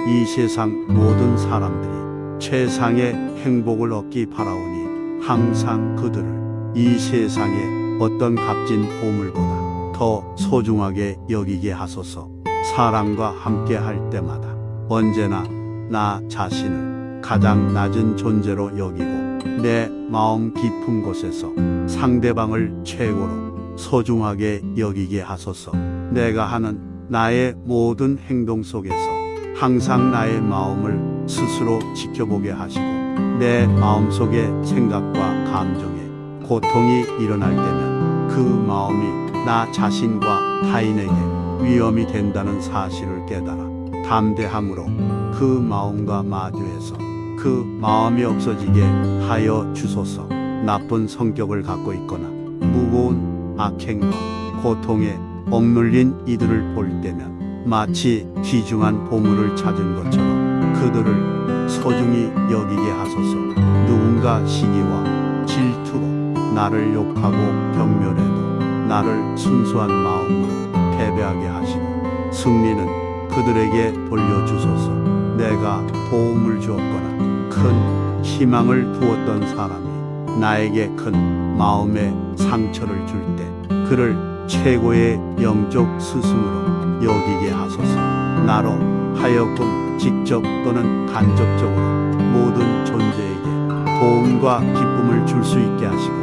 이 세상 모든 사람들이 최상의 행복을 얻기 바라오니 항상 그들을 이 세상의 어떤 값진 보물보다 더 소중하게 여기게 하소서. 사람과 함께 할 때마다 언제나 나 자신을 가장 낮은 존재로 여기고 내 마음 깊은 곳에서 상대방을 최고로 소중하게 여기게 하소서. 내가 하는 나의 모든 행동 속에서 항상 나의 마음을 스스로 지켜보게 하시고 내 마음속의 생각과 감정에 고통이 일어날 때면 그 마음이 나 자신과 타인에게 위험이 된다는 사실을 깨달아 담대함으로 그 마음과 마주해서 그 마음이 없어지게 하여 주소서. 나쁜 성격을 갖고 있거나 무거운 악행과 고통에 억눌린 이들을 볼 때면 마치 귀중한 보물을 찾은 것처럼 그들을 소중히 여기게 하소서. 누군가 시기와 질투로 나를 욕하고 경멸해도 나를 순수한 마음으로 패배하게 하시고 승리는 그들에게 돌려주소서. 내가 도움을 주었거나 큰 희망을 두었던 사람이 나에게 큰 마음의 상처를 줄 때 그를 최고의 영적 스승으로 여기게 하소서. 나로 하여금 직접 또는 간접적으로 모든 존재에게 도움과 기쁨을 줄 수 있게 하시고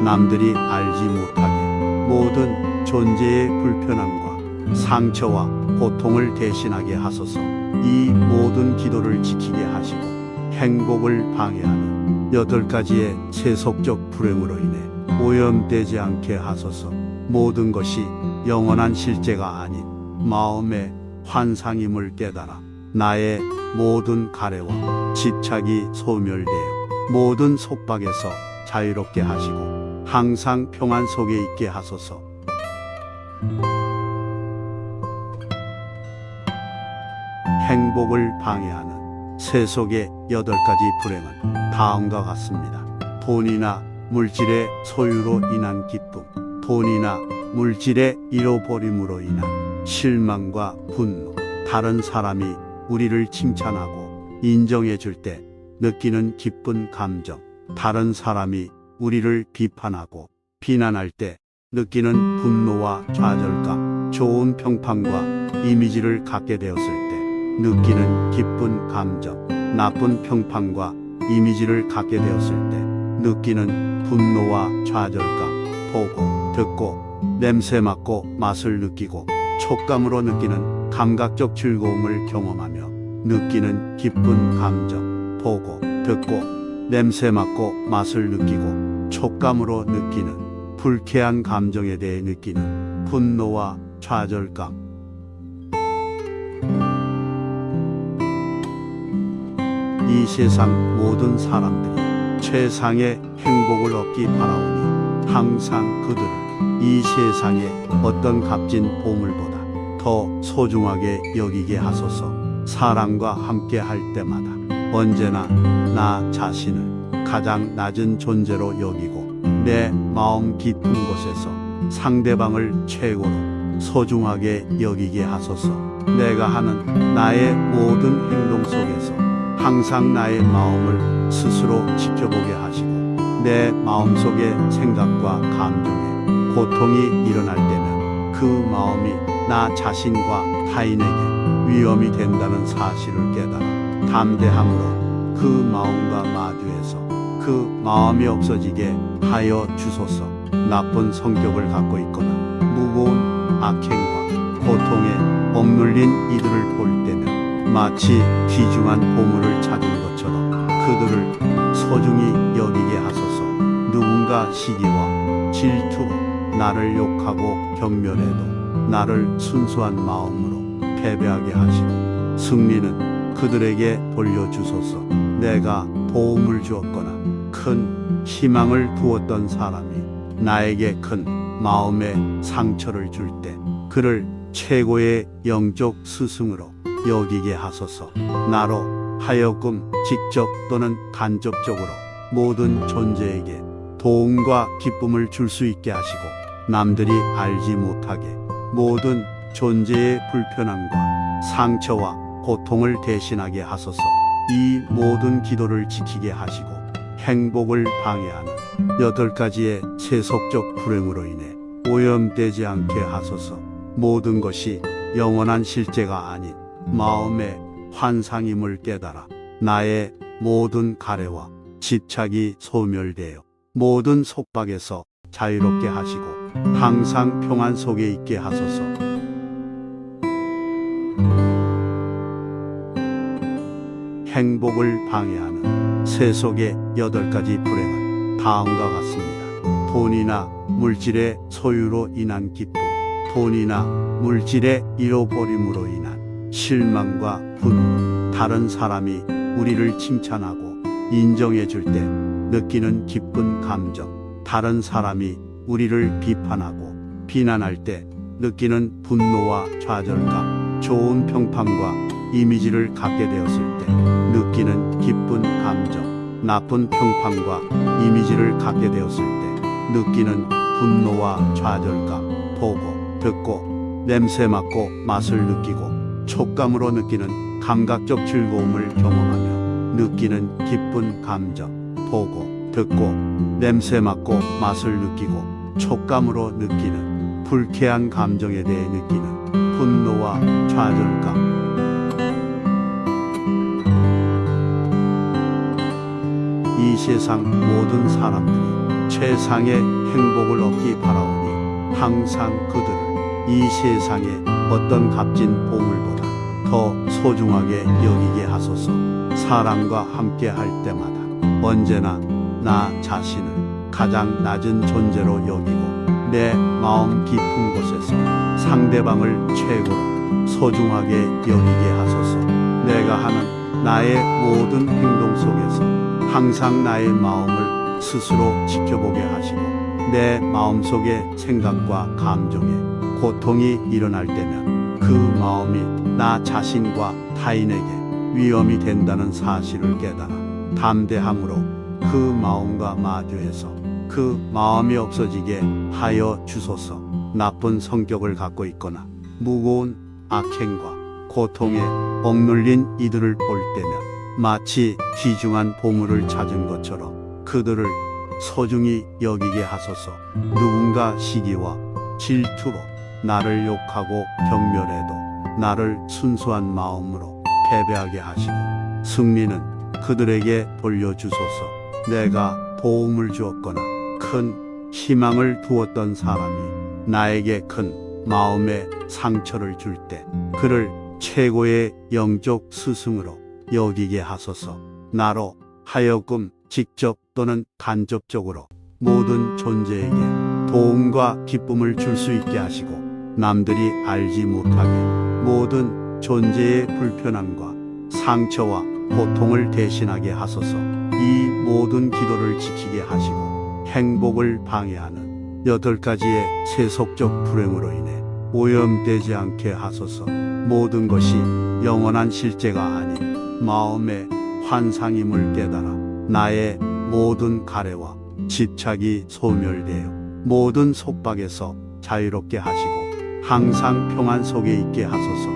남들이 알지 못하게 모든 존재의 불편함과 상처와 고통을 대신하게 하소서. 이 모든 기도를 지키게 하시고 행복을 방해하는 8가지의 세속적 불행으로 인해 오염되지 않게 하소서. 모든 것이 영원한 실제가 아닌 마음의 환상임을 깨달아 나의 모든 가래와 집착이 소멸되어 모든 속박에서 자유롭게 하시고 항상 평안 속에 있게 하소서. 행복을 방해하는 세속의 8가지 불행은 다음과 같습니다. 돈이나 물질의 소유로 인한 기쁨, 돈이나 물질의 잃어버림으로 인한 실망과 분노, 다른 사람이 우리를 칭찬하고 인정해 줄 때 느끼는 기쁜 감정, 다른 사람이 우리를 비판하고 비난할 때 느끼는 분노와 좌절감, 좋은 평판과 이미지를 갖게 되었을 때 느끼는 기쁜 감정, 나쁜 평판과 이미지를 갖게 되었을 때 느끼는 분노와 좌절감, 보고, 듣고, 냄새 맡고 맛을 느끼고 촉감으로 느끼는 감각적 즐거움을 경험하며 느끼는 기쁜 감정, 보고, 듣고, 냄새 맡고 맛을 느끼고 촉감으로 느끼는 불쾌한 감정에 대해 느끼는 분노와 좌절감. 이 세상 모든 사람들이 최상의 행복을 얻기 바라오니 항상 그들을 이 세상의 어떤 값진 보물보다 더 소중하게 여기게 하소서. 사람과 함께 할 때마다 언제나 나 자신을 가장 낮은 존재로 여기고 내 마음 깊은 곳에서 상대방을 최고로 소중하게 여기게 하소서. 내가 하는 나의 모든 행동 속에서 항상 나의 마음을 스스로 지켜보게 하시고 내 마음속의 생각과 감정에 고통이 일어날 때면 그 마음이 나 자신과 타인에게 위험이 된다는 사실을 깨달아 담대함으로 그 마음과 마주해서 그 마음이 없어지게 하여 주소서. 나쁜 성격을 갖고 있거나 무거운 악행과 고통에 억눌린 이들을 볼 때면 마치 귀중한 보물을 찾은 것처럼 그들을 소중히 여기게 하소서. 누군가 시기와 질투로 나를 욕하고 경멸해도 나를 순수한 마음으로 패배하게 하시고 승리는 그들에게 돌려주소서. 내가 도움을 주었거나 큰 희망을 두었던 사람이 나에게 큰 마음의 상처를 줄 때 그를 최고의 영적 스승으로 여기게 하소서. 나로 하여금 직접 또는 간접적으로 모든 존재에게 도움과 기쁨을 줄 수 있게 하시고 남들이 알지 못하게 모든 존재의 불편함과 상처와 고통을 대신하게 하소서. 이 모든 기도를 지키게 하시고 행복을 방해하는 8가지의 세속적 불행으로 인해 오염되지 않게 하소서. 모든 것이 영원한 실제가 아닌 마음의 환상임을 깨달아 나의 모든 가래와 집착이 소멸되어 모든 속박에서 자유롭게 하시고 항상 평안 속에 있게 하소서. 행복을 방해하는 세속의 8가지 불행은 다음과 같습니다. 돈이나 물질의 소유로 인한 기쁨, 돈이나 물질의 잃어버림으로 인한 실망과 분노, 다른 사람이 우리를 칭찬하고 인정해 줄 때 느끼는 기쁜 감정, 다른 사람이 우리를 비판하고 비난할 때 느끼는 분노와 좌절감, 좋은 평판과 이미지를 갖게 되었을 때 느끼는 기쁜 감정, 나쁜 평판과 이미지를 갖게 되었을 때 느끼는 분노와 좌절감, 보고, 듣고, 냄새 맡고 맛을 느끼고 촉감으로 느끼는 감각적 즐거움을 경험하며 느끼는 기쁜 감정, 보고, 듣고, 냄새 맡고 맛을 느끼고 촉감으로 느끼는 불쾌한 감정에 대해 느끼는 분노와 좌절감. 이 세상 모든 사람들이 최상의 행복을 얻기 바라오니 항상 그들을 이 세상의 어떤 값진 보물보다 더 소중하게 여기게 하소서. 사람과 함께 할 때마다 언제나 나 자신을 가장 낮은 존재로 여기고 내 마음 깊은 곳에서 상대방을 최고로 소중하게 여기게 하소서. 내가 하는 나의 모든 행동 속에서 항상 나의 마음을 스스로 지켜보게 하시고 내 마음속의 생각과 감정에 고통이 일어날 때면 그 마음이 나 자신과 타인에게 위험이 된다는 사실을 깨달아 담대함으로 그 마음과 마주해서 그 마음이 없어지게 하여 주소서. 나쁜 성격을 갖고 있거나 무거운 악행과 고통에 억눌린 이들을 볼 때면 마치 귀중한 보물을 찾은 것처럼 그들을 소중히 여기게 하소서. 누군가 시기와 질투로 나를 욕하고 경멸해도 나를 순수한 마음으로 패배하게 하시고 승리는 그들에게 돌려주소서. 내가 도움을 주었거나 큰 희망을 두었던 사람이 나에게 큰 마음의 상처를 줄 때 그를 최고의 영적 스승으로 여기게 하소서. 나로 하여금 직접 또는 간접적으로 모든 존재에게 도움과 기쁨을 줄 수 있게 하시고 남들이 알지 못하게 모든 존재의 불편함과 상처와 고통을 대신하게 하소서. 이 모든 기도를 지키게 하시고 행복을 방해하는 8가지의 세속적 불행으로 인해 오염되지 않게 하소서. 모든 것이 영원한 실제가 아닌 마음의 환상임을 깨달아 나의 모든 가래와 집착이 소멸되어 모든 속박에서 자유롭게 하시고 항상 평안 속에 있게 하소서.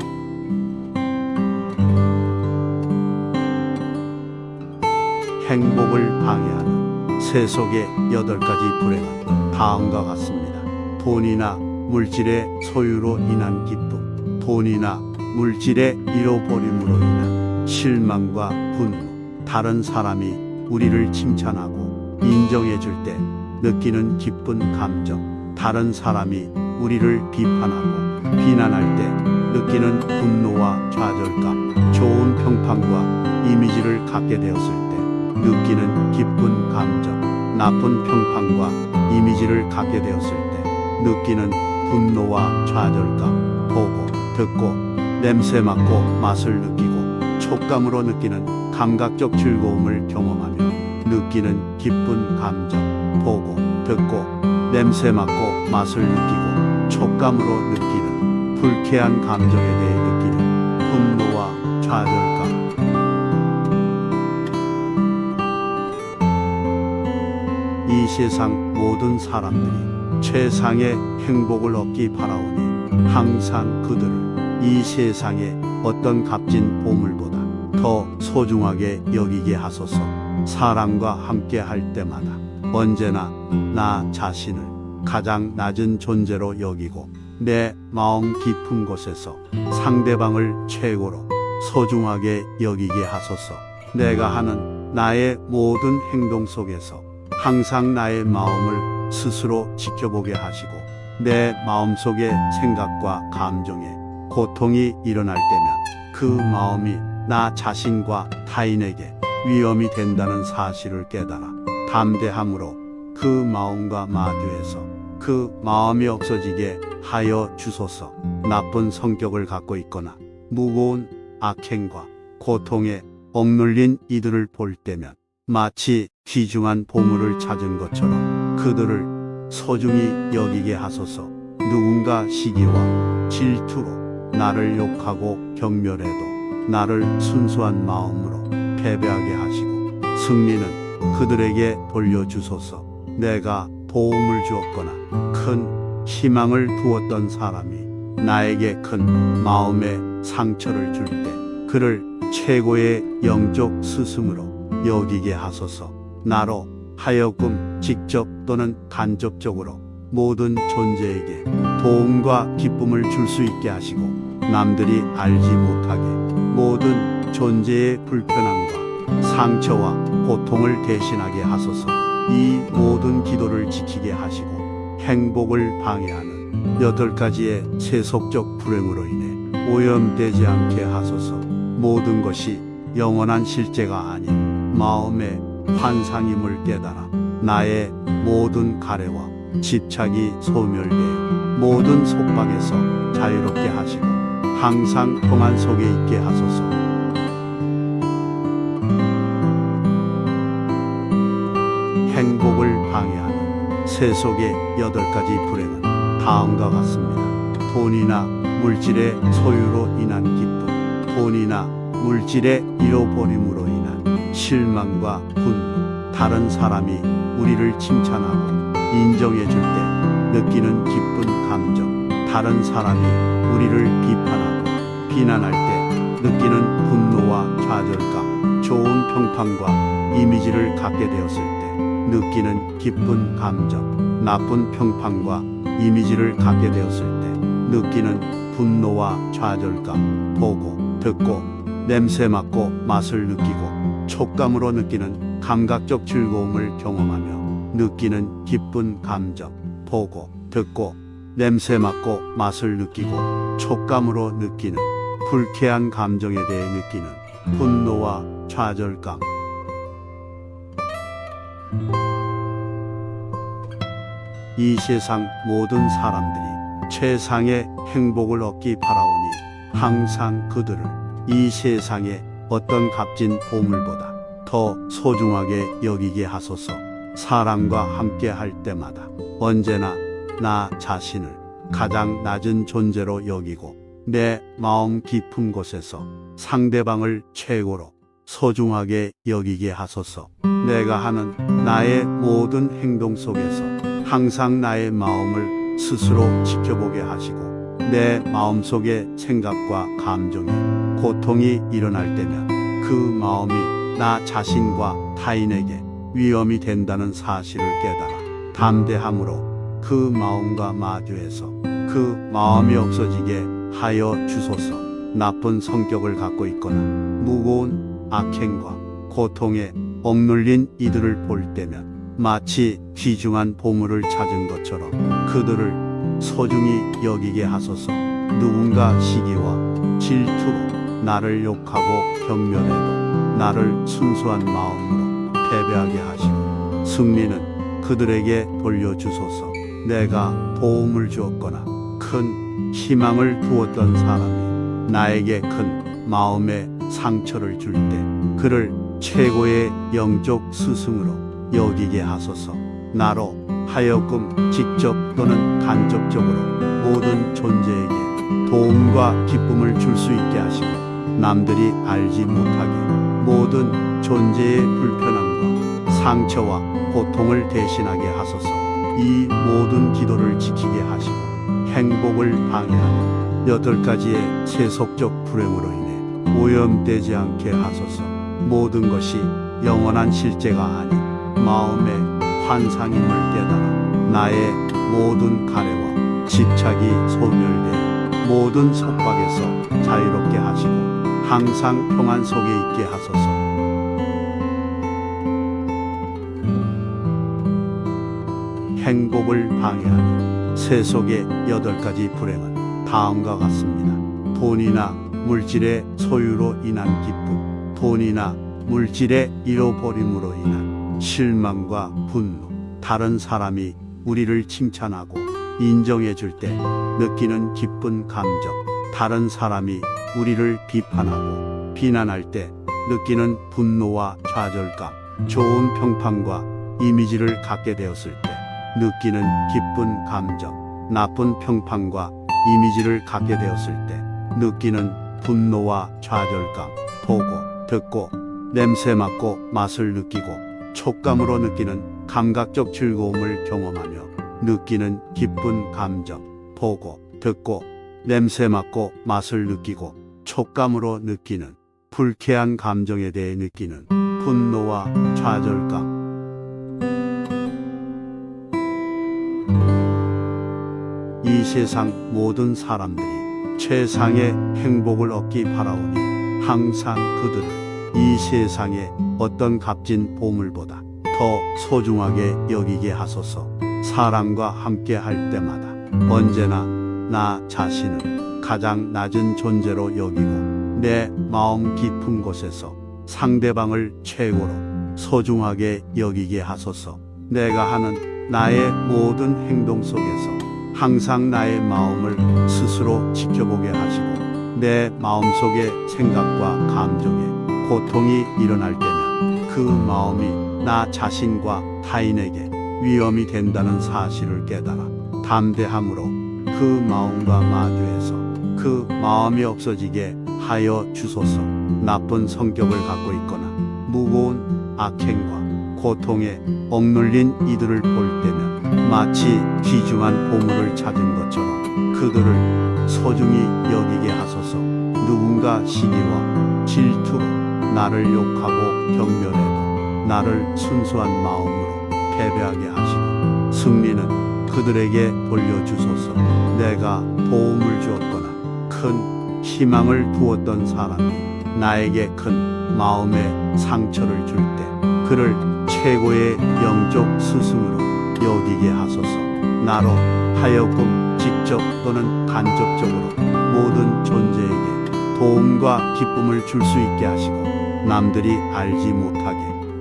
행복을 방해하는 세속의 8가지 불행은 다음과 같습니다. 돈이나 물질의 소유로 인한 기쁨, 돈이나 물질의 잃어버림으로 인한 실망과 분노, 다른 사람이 우리를 칭찬하고 인정해 줄 때 느끼는 기쁜 감정, 다른 사람이 우리를 비판하고 비난할 때 느끼는 분노와 좌절감, 좋은 평판과 이미지를 갖게 되었을 때 느끼는 기쁜 감정, 나쁜 평판과 이미지를 갖게 되었을 때 느끼는 분노와 좌절감, 보고, 듣고, 냄새 맡고 맛을 느끼고 촉감으로 느끼는 감각적 즐거움을 경험하며 느끼는 기쁜 감정, 보고, 듣고, 냄새 맡고 맛을 느끼고 촉감으로 느끼는 불쾌한 감정에 대해 느끼는 분노와 좌절감. 이 세상 모든 사람들이 최상의 행복을 얻기 바라오니 항상 그들을 이 세상에 어떤 값진 보물보다 더 소중하게 여기게 하소서. 사람과 함께 할 때마다 언제나 나 자신을 가장 낮은 존재로 여기고 내 마음 깊은 곳에서 상대방을 최고로 소중하게 여기게 하소서. 내가 하는 나의 모든 행동 속에서 항상 나의 마음을 스스로 지켜보게 하시고 내 마음속의 생각과 감정에 고통이 일어날 때면 그 마음이 나 자신과 타인에게 위험이 된다는 사실을 깨달아 담대함으로 그 마음과 마주해서 그 마음이 없어지게 하여 주소서. 나쁜 성격을 갖고 있거나 무거운 악행과 고통에 억눌린 이들을 볼 때면 마치 귀중한 보물을 찾은 것처럼 그들을 소중히 여기게 하소서. 누군가 시기와 질투로 나를 욕하고 경멸해도 나를 순수한 마음으로 패배하게 하시고 승리는 그들에게 돌려주소서. 내가 도움을 주었거나 큰 희망을 두었던 사람이 나에게 큰 마음의 상처를 줄 때 그를 최고의 영적 스승으로 여기게 하소서. 나로 하여금 직접 또는 간접적으로 모든 존재에게 도움과 기쁨을 줄 수 있게 하시고 남들이 알지 못하게 모든 존재의 불편함과 상처와 고통을 대신하게 하소서. 이 모든 기도를 지키게 하시고 행복을 방해하는 8가지의 세속적 불행으로 인해 오염되지 않게 하소서. 모든 것이 영원한 실제가 아닌 마음의 환상임을 깨달아 나의 모든 가래와 집착이 소멸되어 모든 속박에서 자유롭게 하시고 항상 평안 속에 있게 하소서. 행복을 방해하는 세속의 8가지 불행은 다음과 같습니다. 돈이나 물질의 소유로 인한 기쁨, 돈이나 물질의 잃어버림으로 인한 실망과 분노, 다른 사람이 우리를 칭찬하고 인정해 줄 때 느끼는 기쁜 감정, 다른 사람이 우리를 비판하고 비난할 때 느끼는 분노와 좌절감, 좋은 평판과 이미지를 갖게 되었을 때 느끼는 기쁜 감정, 나쁜 평판과 이미지를 갖게 되었을 때 느끼는 분노와 좌절감, 보고, 듣고, 냄새 맡고 맛을 느끼고 촉감으로 느끼는 감각적 즐거움을 경험하며 느끼는 기쁜 감정, 보고, 듣고, 냄새 맡고 맛을 느끼고 촉감으로 느끼는 불쾌한 감정에 대해 느끼는 분노와 좌절감. 이 세상 모든 사람들이 최상의 행복을 얻기 바라오니 항상 그들을 이 세상의 어떤 값진 보물보다 더 소중하게 여기게 하소서. 사람과 함께 할 때마다 언제나 나 자신을 가장 낮은 존재로 여기고 내 마음 깊은 곳에서 상대방을 최고로 소중하게 여기게 하소서. 내가 하는 나의 모든 행동 속에서 항상 나의 마음을 스스로 지켜보게 하시고 내 마음속의 생각과 감정에 고통이 일어날 때면 그 마음이 나 자신과 타인에게 위험이 된다는 사실을 깨달아 담대함으로 그 마음과 마주해서 그 마음이 없어지게 하여 주소서. 나쁜 성격을 갖고 있거나 무거운 악행과 고통에 억눌린 이들을 볼 때면 마치 귀중한 보물을 찾은 것처럼 그들을 소중히 여기게 하소서. 누군가 시기와 질투로 나를 욕하고 경멸해도 나를 순수한 마음으로 패배하게 하시고 승리는 그들에게 돌려주소서. 내가 도움을 주었거나 큰 희망을 두었던 사람이 나에게 큰 마음의 상처를 줄 때 그를 최고의 영적 스승으로 여기게 하소서. 나로 하여금 직접 또는 간접적으로 모든 존재에게 도움과 기쁨을 줄 수 있게 하시고 남들이 알지 못하게 모든 존재의 불편함과 상처와 고통을 대신하게 하소서. 이 모든 기도를 지키게 하시고 행복을 방해하는 여덟 가지의 세속적 불행으로 인해 오염되지 않게 하소서. 모든 것이 영원한 실제가 아닌 마음의 환상임을 깨달아 나의 모든 가래와 집착이 소멸되어 모든 속박에서 자유롭게 하시고 항상 평안 속에 있게 하소서. 행복을 방해하는 세속의 여덟 가지 불행은 다음과 같습니다. 돈이나 물질의 소유로 인한 기쁨, 돈이나 물질의 잃어버림으로 인한 실망과 분노, 다른 사람이 우리를 칭찬하고 인정해 줄 때 느끼는 기쁜 감정, 다른 사람이 우리를 비판하고 비난할 때 느끼는 분노와 좌절감, 좋은 평판과 이미지를 갖게 되었을 때 느끼는 기쁜 감정, 나쁜 평판과 이미지를 갖게 되었을 때 느끼는 분노와 좌절감, 보고, 듣고, 냄새 맡고 맛을 느끼고 촉감으로 느끼는 감각적 즐거움을 경험하며 느끼는 기쁜 감정, 보고, 듣고, 냄새 맡고 맛을 느끼고 촉감으로 느끼는 불쾌한 감정에 대해 느끼는 분노와 좌절감. 이 세상 모든 사람들이 최상의 행복을 얻기 바라오니 항상 그들을 이 세상의 어떤 값진 보물보다 더 소중하게 여기게 하소서. 사람과 함께 할 때마다 언제나 나 자신을 가장 낮은 존재로 여기고 내 마음 깊은 곳에서 상대방을 최고로 소중하게 여기게 하소서. 내가 하는 나의 모든 행동 속에서 항상 나의 마음을 스스로 지켜보게 하시고 내 마음속의 생각과 감정에 고통이 일어날 때면 그 마음이 나 자신과 타인에게 위험이 된다는 사실을 깨달아 담대함으로 그 마음과 마주해서 그 마음이 없어지게 하여 주소서. 나쁜 성격을 갖고 있거나 무거운 악행과 고통에 억눌린 이들을 볼 때면 마치 귀중한 보물을 찾은 것처럼 그들을 소중히 여기게 하소서. 누군가 시기와 질투로 나를 욕하고 경멸해도 나를 순수한 마음으로 패배하게 하시고 승리는 그들에게 돌려주소서. 내가 도움을 주었거나 큰 희망을 두었던 사람이 나에게 큰 마음의 상처를 줄 때 그를 최고의 영적 스승으로 여기게 하소서. 나로 하여금 직접 또는 간접적으로 모든 존재에게 도움과 기쁨을 줄 수 있게 하시고 남들이 알지 못하게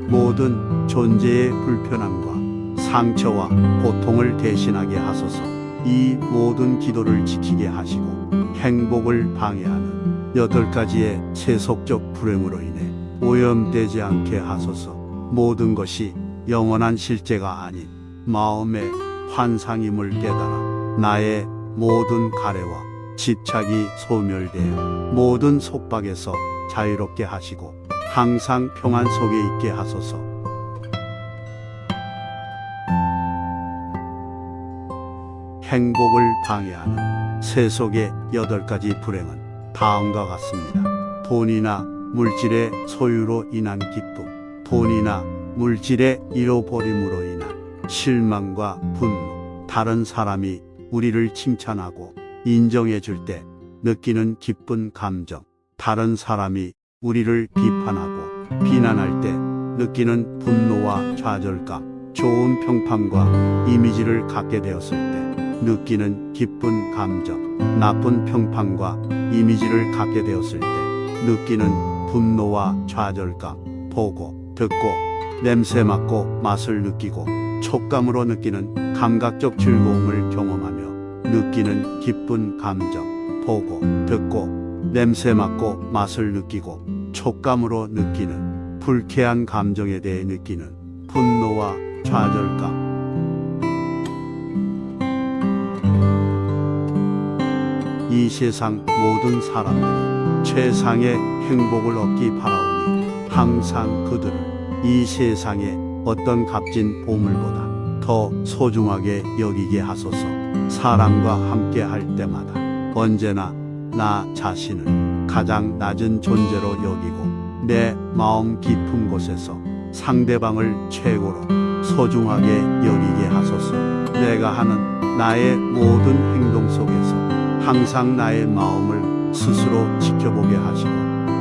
모든 존재의 불편함과 상처와 고통을 대신하게 하소서. 이 모든 기도를 지키게 하시고 행복을 방해하는 여덟 가지의 세속적 불행으로 인해 오염되지 않게 하소서. 모든 것이 영원한 실제가 아닌 마음의 환상임을 깨달아 나의 모든 가래와 집착이 소멸되어 모든 속박에서 자유롭게 하시고 항상 평안 속에 있게 하소서. 행복을 방해하는 세속의 여덟 가지 불행은 다음과 같습니다. 돈이나 물질의 소유로 인한 기쁨, 돈이나 물질의 잃어버림으로 인한 실망과 분노, 다른 사람이 우리를 칭찬하고 인정해 줄 때 느끼는 기쁜 감정, 다른 사람이 우리를 비판하고 비난할 때 느끼는 분노와 좌절감, 좋은 평판과 이미지를 갖게 되었을 때 느끼는 기쁜 감정, 나쁜 평판과 이미지를 갖게 되었을 때 느끼는 분노와 좌절감, 보고, 듣고, 냄새 맡고 맛을 느끼고 촉감으로 느끼는 감각적 즐거움을 경험하며 느끼는 기쁜 감정, 보고, 듣고, 냄새 맡고 맛을 느끼고 촉감으로 느끼는 불쾌한 감정에 대해 느끼는 분노와 좌절감. 이 세상 모든 사람들이 최상의 행복을 얻기 바라오니 항상 그들을 이 세상의 어떤 값진 보물보다 더 소중하게 여기게 하소서. 사람과 함께 할 때마다 언제나 나 자신을 가장 낮은 존재로 여기고 내 마음 깊은 곳에서 상대방을 최고로 소중하게 여기게 하소서. 내가 하는 나의 모든 행동 속에서 항상 나의 마음을 스스로 지켜보게 하시고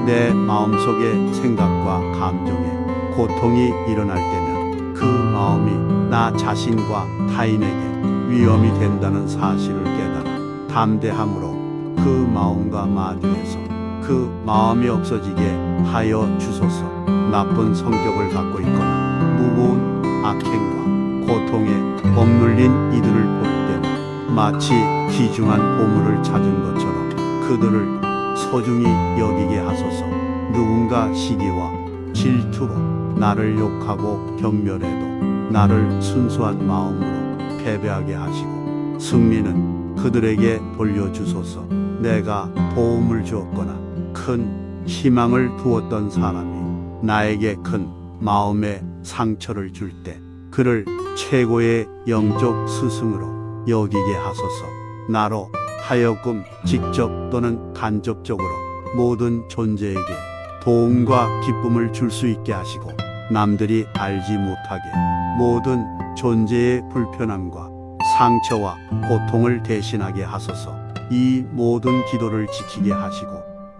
내 마음속의 생각과 감정에 고통이 일어날 때면 그 마음이 나 자신과 타인에게 위험이 된다는 사실을 깨달아 담대함으로 그 마음과 마주해서 그 마음이 없어지게 하여 주소서. 나쁜 성격을 갖고 있거나 무거운 악행과 고통에 억눌린 이들을 볼 때는 마치 귀중한 보물을 찾은 것처럼 그들을 소중히 여기게 하소서. 누군가 시기와 질투로 나를 욕하고 경멸해도 나를 순수한 마음으로 패배하게 하시고 승리는 그들에게 돌려주소서. 내가 도움을 주었거나 큰 희망을 두었던 사람이 나에게 큰 마음의 상처를 줄 때 그를 최고의 영적 스승으로 여기게 하소서. 나로 하여금 직접 또는 간접적으로 모든 존재에게 도움과 기쁨을 줄 수 있게 하시고 남들이 알지 못하게 모든 존재의 불편함과 상처와 고통을 대신하게 하소서. 이 모든 기도를 지키게 하시고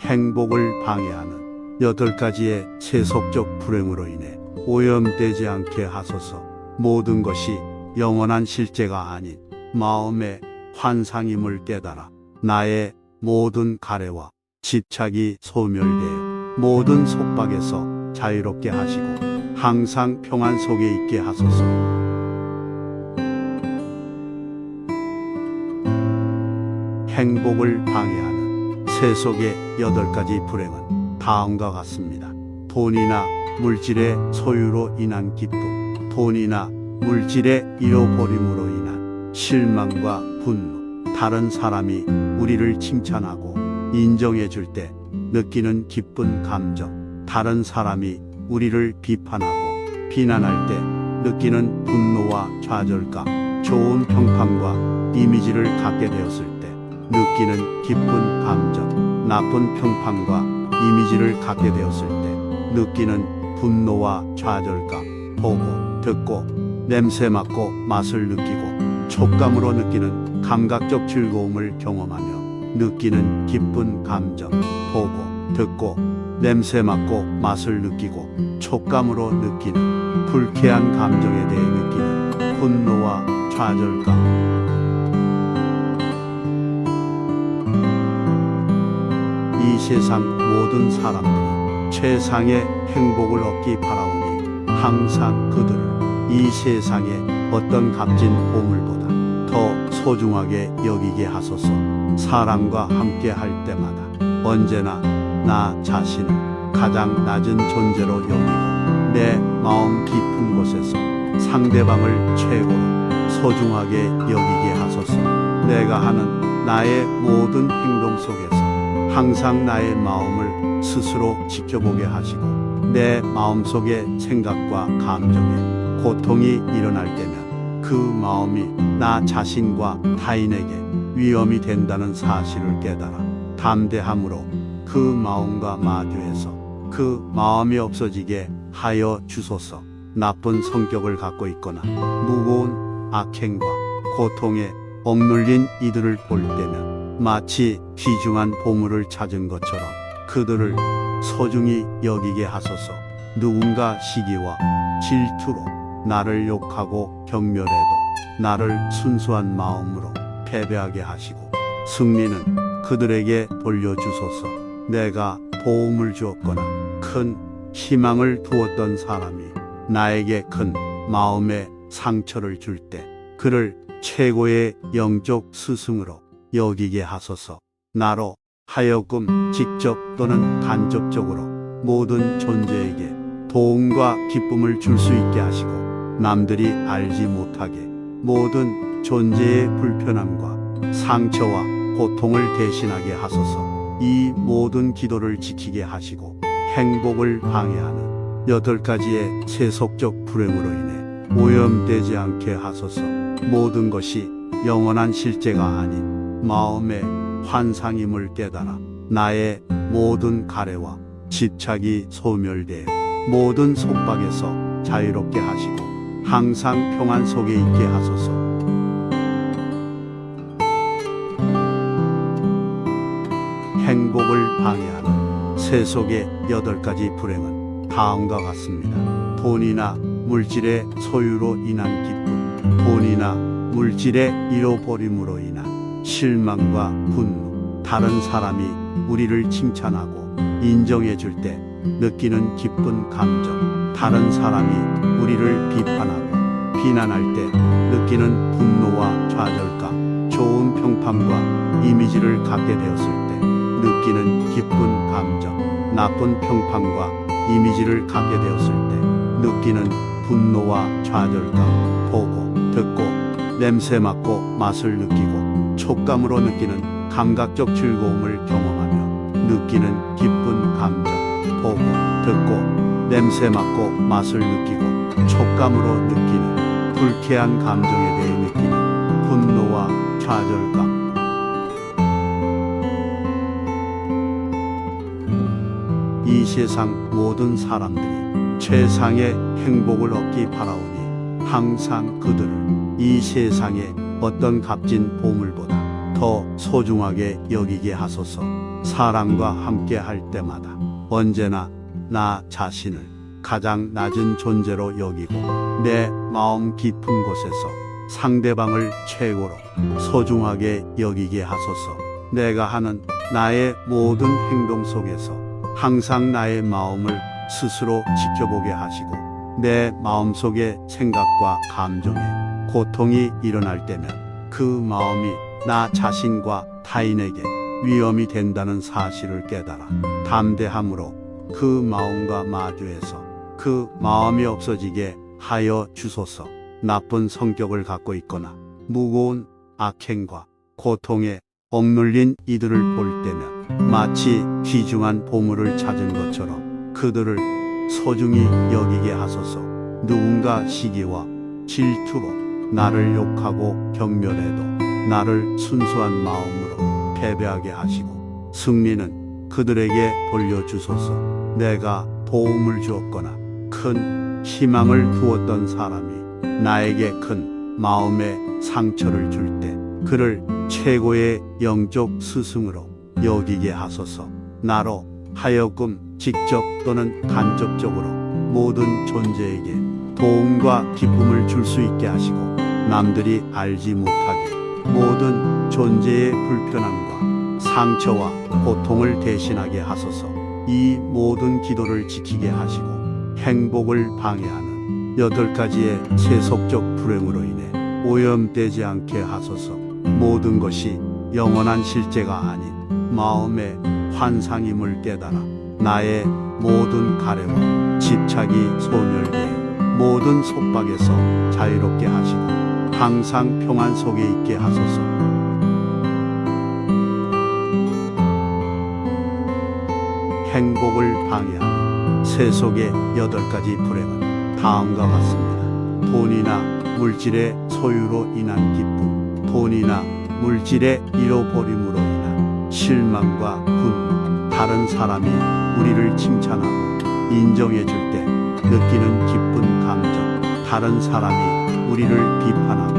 행복을 방해하는 8가지의 세속적 불행으로 인해 오염되지 않게 하소서. 모든 것이 영원한 실제가 아닌 마음의 환상임을 깨달아 나의 모든 가래와 집착이 소멸되어 모든 속박에서 자유롭게 하시고 항상 평안 속에 있게 하소서. 행복을 방해하는 세속의 8가지 불행은 다음과 같습니다. 돈이나 물질의 소유로 인한 기쁨, 돈이나 물질의 잃어버림으로 인한 실망과 분노, 다른 사람이 우리를 칭찬하고 인정해 줄 때 느끼는 기쁜 감정, 다른 사람이 우리를 비판하고 비난할 때 느끼는 분노와 좌절감, 좋은 평판과 이미지를 갖게 되었을 때 느끼는 기쁜 감정, 나쁜 평판과 이미지를 갖게 되었을 때 느끼는 분노와 좌절감, 보고, 듣고, 냄새 맡고 맛을 느끼고 촉감으로 느끼는 감각적 즐거움을 경험하며 느끼는 기쁜 감정, 보고, 듣고, 냄새 맡고 맛을 느끼고 촉감으로 느끼는 불쾌한 감정에 대해 느끼는 분노와 좌절감. 이 세상 모든 사람들이 최상의 행복을 얻기 바라오니 항상 그들을 이 세상의 어떤 값진 보물보다 더 소중하게 여기게 하소서. 사람과 함께 할 때마다 언제나 나 자신을 가장 낮은 존재로 여기고 내 마음 깊은 곳에서 상대방을 최고로 소중하게 여기게 하소서. 내가 하는 나의 모든 행동 속에서 항상 나의 마음을 스스로 지켜보게 하시고 내 마음속의 생각과 감정에 고통이 일어날 때면 그 마음이 나 자신과 타인에게 위험이 된다는 사실을 깨달아 담대함으로 그 마음과 마주해서 그 마음이 없어지게 하여 주소서. 나쁜 성격을 갖고 있거나 무거운 악행과 고통에 억눌린 이들을 볼 때면 마치 귀중한 보물을 찾은 것처럼 그들을 소중히 여기게 하소서. 누군가 시기와 질투로 나를 욕하고 경멸해도 나를 순수한 마음으로 패배하게 하시고 승리는 그들에게 돌려주소서. 내가 도움을 주었거나 큰 희망을 두었던 사람이 나에게 큰 마음의 상처를 줄 때 그를 최고의 영적 스승으로 여기게 하소서. 나로 하여금 직접 또는 간접적으로 모든 존재에게 도움과 기쁨을 줄 수 있게 하시고 남들이 알지 못하게 모든 존재의 불편함과 상처와 고통을 대신하게 하소서. 이 모든 기도를 지키게 하시고 행복을 방해하는 8가지의 세속적 불행으로 인해 오염되지 않게 하소서. 모든 것이 영원한 실제가 아닌 마음의 환상임을 깨달아 나의 모든 가래와 집착이 소멸되어 모든 속박에서 자유롭게 하시고 항상 평안 속에 있게 하소서. 행복을 방해하는 세속의 8가지 불행은 다음과 같습니다. 돈이나 물질의 소유로 인한 기쁨, 돈이나 물질의 잃어버림으로 인한 실망과 분노, 다른 사람이 우리를 칭찬하고 인정해 줄 때 느끼는 기쁜 감정, 다른 사람이 우리를 비판하고 비난할 때 느끼는 분노와 좌절감, 좋은 평판과 이미지를 갖게 되었을 때 느끼는 기쁜 감정, 나쁜 평판과 이미지를 갖게 되었을 때 느끼는 분노와 좌절감, 보고, 듣고, 냄새 맡고 맛을 느끼고 촉감으로 느끼는 감각적 즐거움을 경험하며 느끼는 기쁜 감정, 보고, 듣고, 냄새 맡고 맛을 느끼고 촉감으로 느끼는 불쾌한 감정에 대해 느끼는 분노와 좌절감. 이 세상 모든 사람들이 최상의 행복을 얻기 바라오니 항상 그들을 이 세상의 어떤 값진 보물보다 더 소중하게 여기게 하소서. 사람과 함께 할 때마다 언제나 나 자신을 가장 낮은 존재로 여기고 내 마음 깊은 곳에서 상대방을 최고로 소중하게 여기게 하소서. 내가 하는 나의 모든 행동 속에서 항상 나의 마음을 스스로 지켜보게 하시고 내 마음속의 생각과 감정에 고통이 일어날 때면 그 마음이 나 자신과 타인에게 위험이 된다는 사실을 깨달아 담대함으로 그 마음과 마주해서 그 마음이 없어지게 하여 주소서. 나쁜 성격을 갖고 있거나 무거운 악행과 고통에 억눌린 이들을 볼 때면 마치 귀중한 보물을 찾은 것처럼 그들을 소중히 여기게 하소서. 누군가 시기와 질투로 나를 욕하고 경멸해도 나를 순수한 마음으로 패배하게 하시고 승리는 그들에게 돌려주소서. 내가 도움을 주었거나 큰 희망을 두었던 사람이 나에게 큰 마음의 상처를 줄 때 그를 최고의 영적 스승으로 여기게 하소서. 나로 하여금 직접 또는 간접적으로 모든 존재에게 도움과 기쁨을 줄 수 있게 하시고 남들이 알지 못하게 모든 존재의 불편함과 상처와 고통을 대신하게 하소서. 이 모든 기도를 지키게 하시고 행복을 방해하는 8가지의 세속적 불행으로 인해 오염되지 않게 하소서. 모든 것이 영원한 실제가 아닌 마음의 환상임을 깨달아 나의 모든 가래와 집착이 소멸되어 모든 속박에서 자유롭게 하시고 항상 평안 속에 있게 하소서. 행복을 방해하는 세속의 8가지 불행은 다음과 같습니다. 돈이나 물질의 소유로 인한 기쁨, 돈이나 물질의 잃어버림으로 인한 실망과 분노, 다른 사람이 우리를 칭찬하고 인정해 줄 때 느끼는 기쁜 감정, 다른 사람이 우리를 비판하고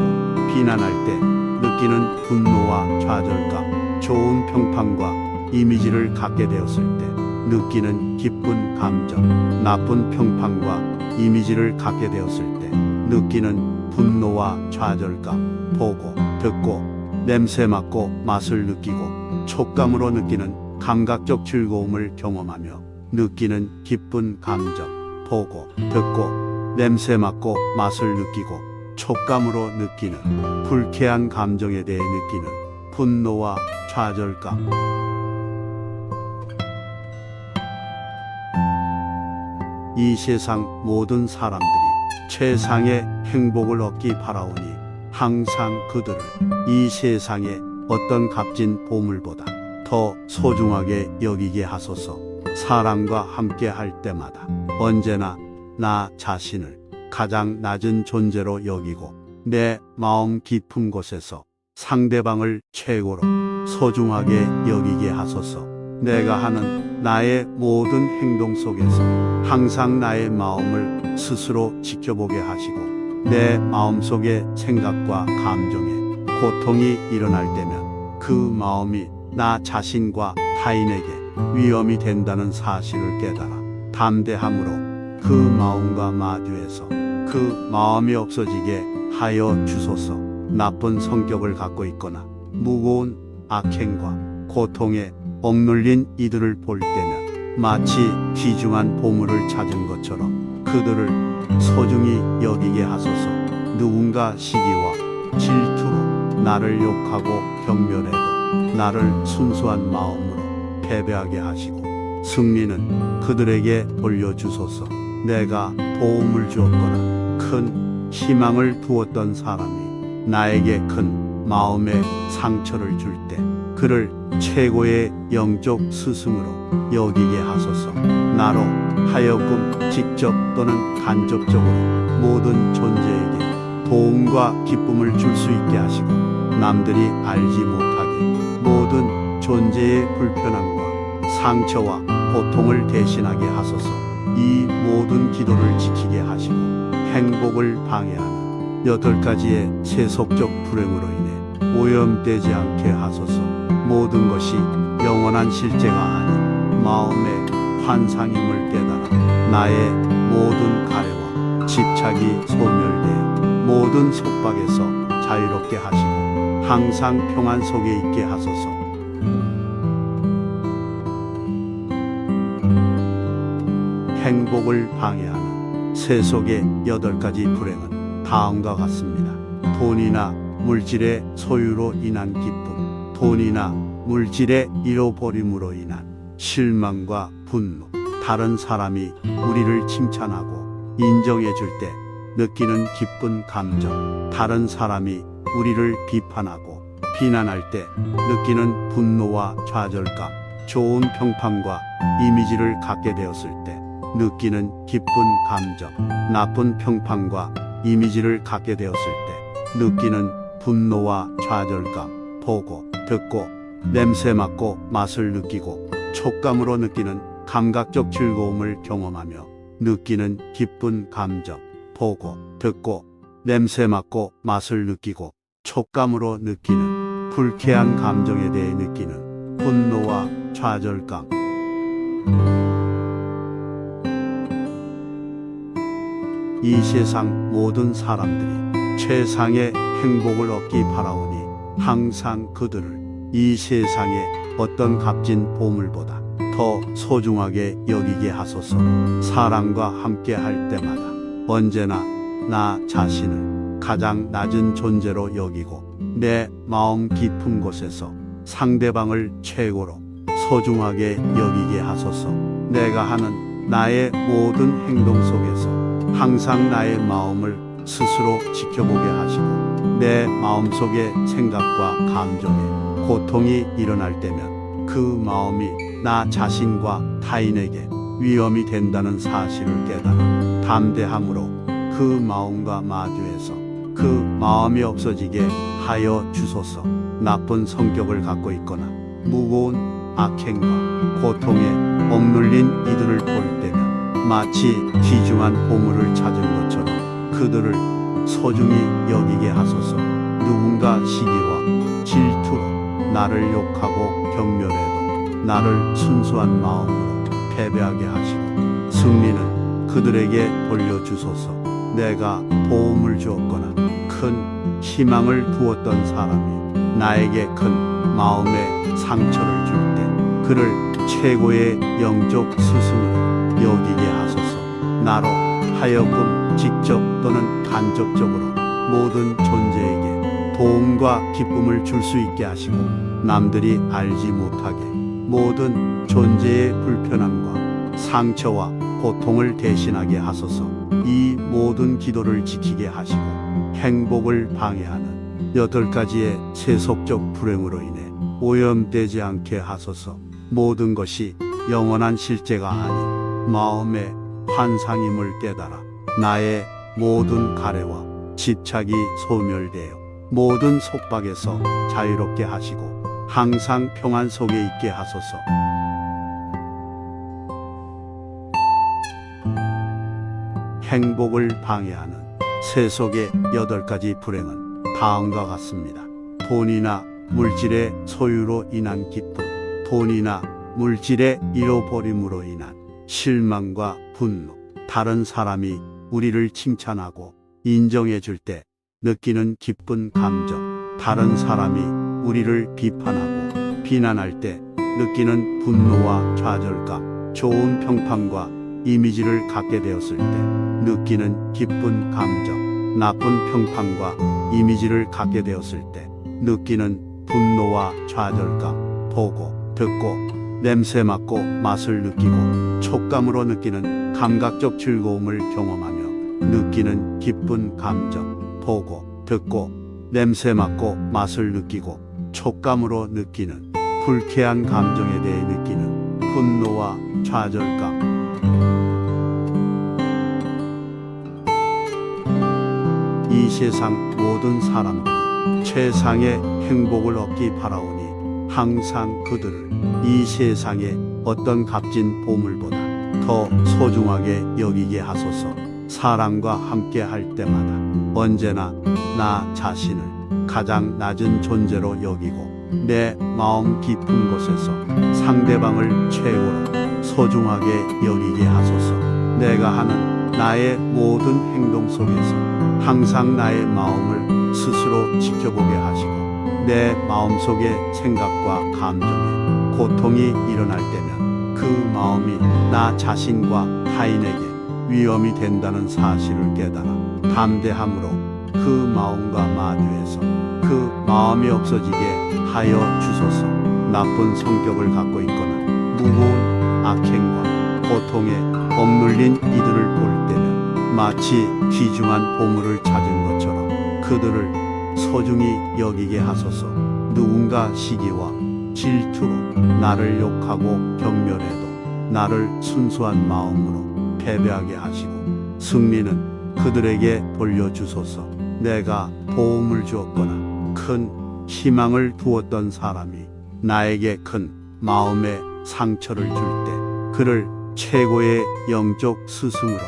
비난할 때 느끼는 분노와 좌절감, 좋은 평판과 이미지를 갖게 되었을 때 느끼는 기쁜 감정, 나쁜 평판과 이미지를 갖게 되었을 때 느끼는 분노와 좌절감, 보고, 듣고, 냄새 맡고 맛을 느끼고 촉감으로 느끼는 감각적 즐거움을 경험하며 느끼는 기쁜 감정, 보고, 듣고, 냄새 맡고 맛을 느끼고 촉감으로 느끼는 불쾌한 감정에 대해 느끼는 분노와 좌절감. 이 세상 모든 사람들이 최상의 행복을 얻기 바라오니 항상 그들을 이 세상의 어떤 값진 보물보다 더 소중하게 여기게 하소서. 사람과 함께 할 때마다 언제나 나 자신을 가장 낮은 존재로 여기고 내 마음 깊은 곳에서 상대방을 최고로 소중하게 여기게 하소서. 내가 하는 나의 모든 행동 속에서 항상 나의 마음을 스스로 지켜보게 하시고 내 마음속의 생각과 감정에 고통이 일어날 때면 그 마음이 나 자신과 타인에게 위험이 된다는 사실을 깨달아 담대함으로 그 마음과 마주해서 그 마음이 없어지게 하여 주소서. 나쁜 성격을 갖고 있거나 무거운 악행과 고통에 억눌린 이들을 볼 때면 마치 귀중한 보물을 찾은 것처럼 그들을 소중히 여기게 하소서. 누군가 시기와 질투로 나를 욕하고 경멸해도 나를 순수한 마음으로 패배하게 하시고 승리는 그들에게 돌려주소서. 내가 도움을 주었거나 큰 희망을 두었던 사람이 나에게 큰 마음의 상처를 줄 때 그를 최고의 영적 스승으로 여기게 하소서. 나로 하여금 직접 또는 간접적으로 모든 존재에게 도움과 기쁨을 줄 수 있게 하시고 남들이 알지 못하게 모든 존재의 불편함과 상처와 고통을 대신하게 하소서. 이 모든 기도를 지키게 하시고 행복을 방해하는 8가지의 세속적 불행으로 인해 오염되지 않게 하소서. 모든 것이 영원한 실제가 아닌 마음의 환상임을 깨달아 나의 모든 가래와 집착이 소멸되어 모든 속박에서 자유롭게 하시고 항상 평안 속에 있게 하소서. 행복을 방해하는 세속의 8가지 불행은 다음과 같습니다. 돈이나 물질의 소유로 인한 기쁨, 돈이나 물질의 잃어버림으로 인한 실망과 분노, 다른 사람이 우리를 칭찬하고 인정해 줄 때 느끼는 기쁜 감정, 다른 사람이 우리를 비판하고 비난할 때 느끼는 분노와 좌절감, 좋은 평판과 이미지를 갖게 되었을 때 느끼는 기쁜 감정, 나쁜 평판과 이미지를 갖게 되었을 때 느끼는 분노와 좌절감, 보고, 듣고, 냄새 맡고 맛을 느끼고 촉감으로 느끼는 감각적 즐거움을 경험하며 느끼는 기쁜 감정, 보고, 듣고, 냄새 맡고 맛을 느끼고 촉감으로 느끼는 불쾌한 감정에 대해 느끼는 분노와 좌절감. 이 세상 모든 사람들이 최상의 행복을 얻기 바라오니 항상 그들을 이 세상의 어떤 값진 보물보다 더 소중하게 여기게 하소서. 사람과 함께 할 때마다 언제나 나 자신을 가장 낮은 존재로 여기고 내 마음 깊은 곳에서 상대방을 최고로 소중하게 여기게 하소서. 내가 하는 나의 모든 행동 속에서 항상 나의 마음을 스스로 지켜보게 하시고 내 마음속의 생각과 감정에 고통이 일어날 때면 그 마음이 나 자신과 타인에게 위험이 된다는 사실을 깨달아 담대함으로 그 마음과 마주해서 그 마음이 없어지게 하여 주소서. 나쁜 성격을 갖고 있거나 무거운 악행과 고통에 억눌린 이들을 볼 때면 마치 귀중한 보물을 찾은 것처럼 그들을 소중히 여기게 하소서. 누군가 시기와 질투로 나를 욕하고 경멸해도 나를 순수한 마음으로 패배하게 하시고 승리는 그들에게 돌려주소서. 내가 도움을 주었거나 큰 희망을 두었던 사람이 나에게 큰 마음의 상처를 줄 때 그를 최고의 영적 스승으로 여기게 하소서. 나로 하여금 직접 또는 간접적으로 모든 존재에게 도움과 기쁨을 줄 수 있게 하시고 남들이 알지 못하게 모든 존재의 불편함과 상처와 고통을 대신하게 하소서. 이 모든 기도를 지키게 하시고 행복을 방해하는 8가지의 세속적 불행으로 인해 오염되지 않게 하소서. 모든 것이 영원한 실제가 아닌 마음의 환상임을 깨달아 나의 모든 가래와 집착이 소멸되어 모든 속박에서 자유롭게 하시고 항상 평안 속에 있게 하소서. 행복을 방해하는 세속의 8가지 불행은 다음과 같습니다. 돈이나 물질의 소유로 인한 기쁨, 돈이나 물질의 잃어버림으로 인한 실망과 분노, 다른 사람이 우리를 칭찬하고 인정해 줄 때 느끼는 기쁜 감정, 다른 사람이 우리를 비판하고 비난할 때 느끼는 분노와 좌절감, 좋은 평판과 이미지를 갖게 되었을 때 느끼는 기쁜 감정, 나쁜 평판과 이미지를 갖게 되었을 때 느끼는 분노와 좌절감, 보고, 듣고, 냄새 맡고 맛을 느끼고 촉감으로 느끼는 감각적 즐거움을 경험하며 느끼는 기쁜 감정, 보고, 듣고, 냄새 맡고 맛을 느끼고 촉감으로 느끼는 불쾌한 감정에 대해 느끼는 분노와 좌절감. 이 세상 모든 사람들이 최상의 행복을 얻기 바라오니 항상 그들을 이 세상의 어떤 값진 보물보다 더 소중하게 여기게 하소서. 사람과 함께 할 때마다 언제나 나 자신을 가장 낮은 존재로 여기고 내 마음 깊은 곳에서 상대방을 최고로 소중하게 여기게 하소서. 내가 하는 나의 모든 행동 속에서 항상 나의 마음을 스스로 지켜보게 하시고 내 마음속의 생각과 감정에 고통이 일어날 때면 그 마음이 나 자신과 타인에게 위험이 된다는 사실을 깨달아 담대함으로 그 마음과 마주해서 그 마음이 없어지게 하여 주소서. 나쁜 성격을 갖고 있거나 무거운 악행과 고통에 억눌린 이들을 볼 때면 마치 귀중한 보물을 찾은 것처럼 그들을 소중히 여기게 하소서. 누군가 시기와 질투로 나를 욕하고 경멸해도 나를 순수한 마음으로 패배하게 하시고 승리는 그들에게 돌려주소서. 내가 도움을 주었거나 큰 희망을 두었던 사람이 나에게 큰 마음의 상처를 줄 때 그를 최고의 영적 스승으로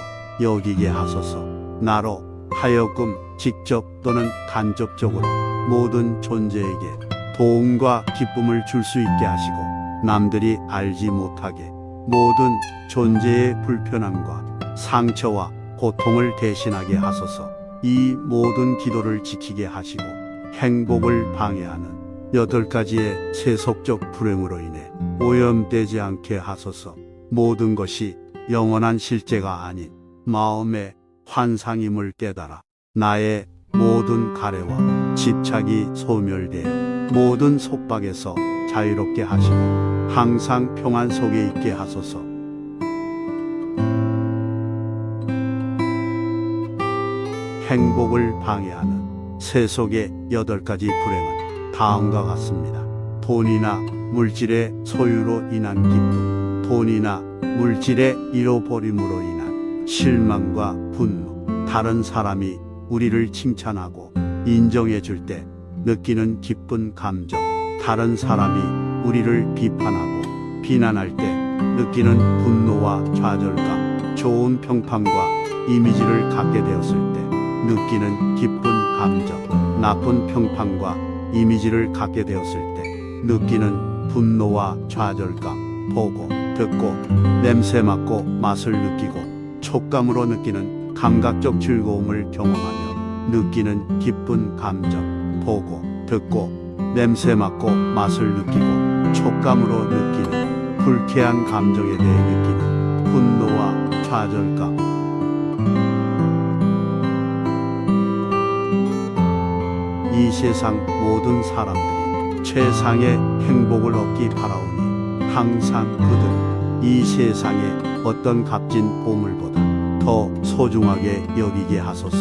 여기게 하소서. 나로 하여금 직접 또는 간접적으로 모든 존재에게 도움과 기쁨을 줄 수 있게 하시고 남들이 알지 못하게 모든 존재의 불편함과 상처와 고통을 대신하게 하소서. 이 모든 기도를 지키게 하시고 행복을 방해하는 8가지의 세속적 불행으로 인해 오염되지 않게 하소서. 모든 것이 영원한 실제가 아닌 마음의 환상임을 깨달아 나의 모든 가래와 집착이 소멸되어 모든 속박에서 자유롭게 하시고 항상 평안 속에 있게 하소서. 행복을 방해하는 세속의 8가지 불행은 다음과 같습니다. 돈이나 물질의 소유로 인한 기쁨, 돈이나 물질의 잃어버림으로 인한 실망과 분노, 다른 사람이 우리를 칭찬하고 인정해 줄 때 느끼는 기쁜 감정, 다른 사람이 우리를 비판하고 비난할 때 느끼는 분노와 좌절감, 좋은 평판과 이미지를 갖게 되었을 때 느끼는 기쁜 감정, 나쁜 평판과 이미지를 갖게 되었을 때 느끼는 분노와 좌절감, 보고, 듣고, 냄새 맡고 맛을 느끼고 촉감으로 느끼는 감각적 즐거움을 경험하며 느끼는 기쁜 감정, 보고, 듣고, 냄새 맡고 맛을 느끼고 촉감으로 느끼는 불쾌한 감정에 대해 느끼는 분노와 좌절감. 이 세상 모든 사람들이 최상의 행복을 얻기 바라오니 항상 그들 이 세상의 어떤 값진 보물보다 더 소중하게 여기게 하소서.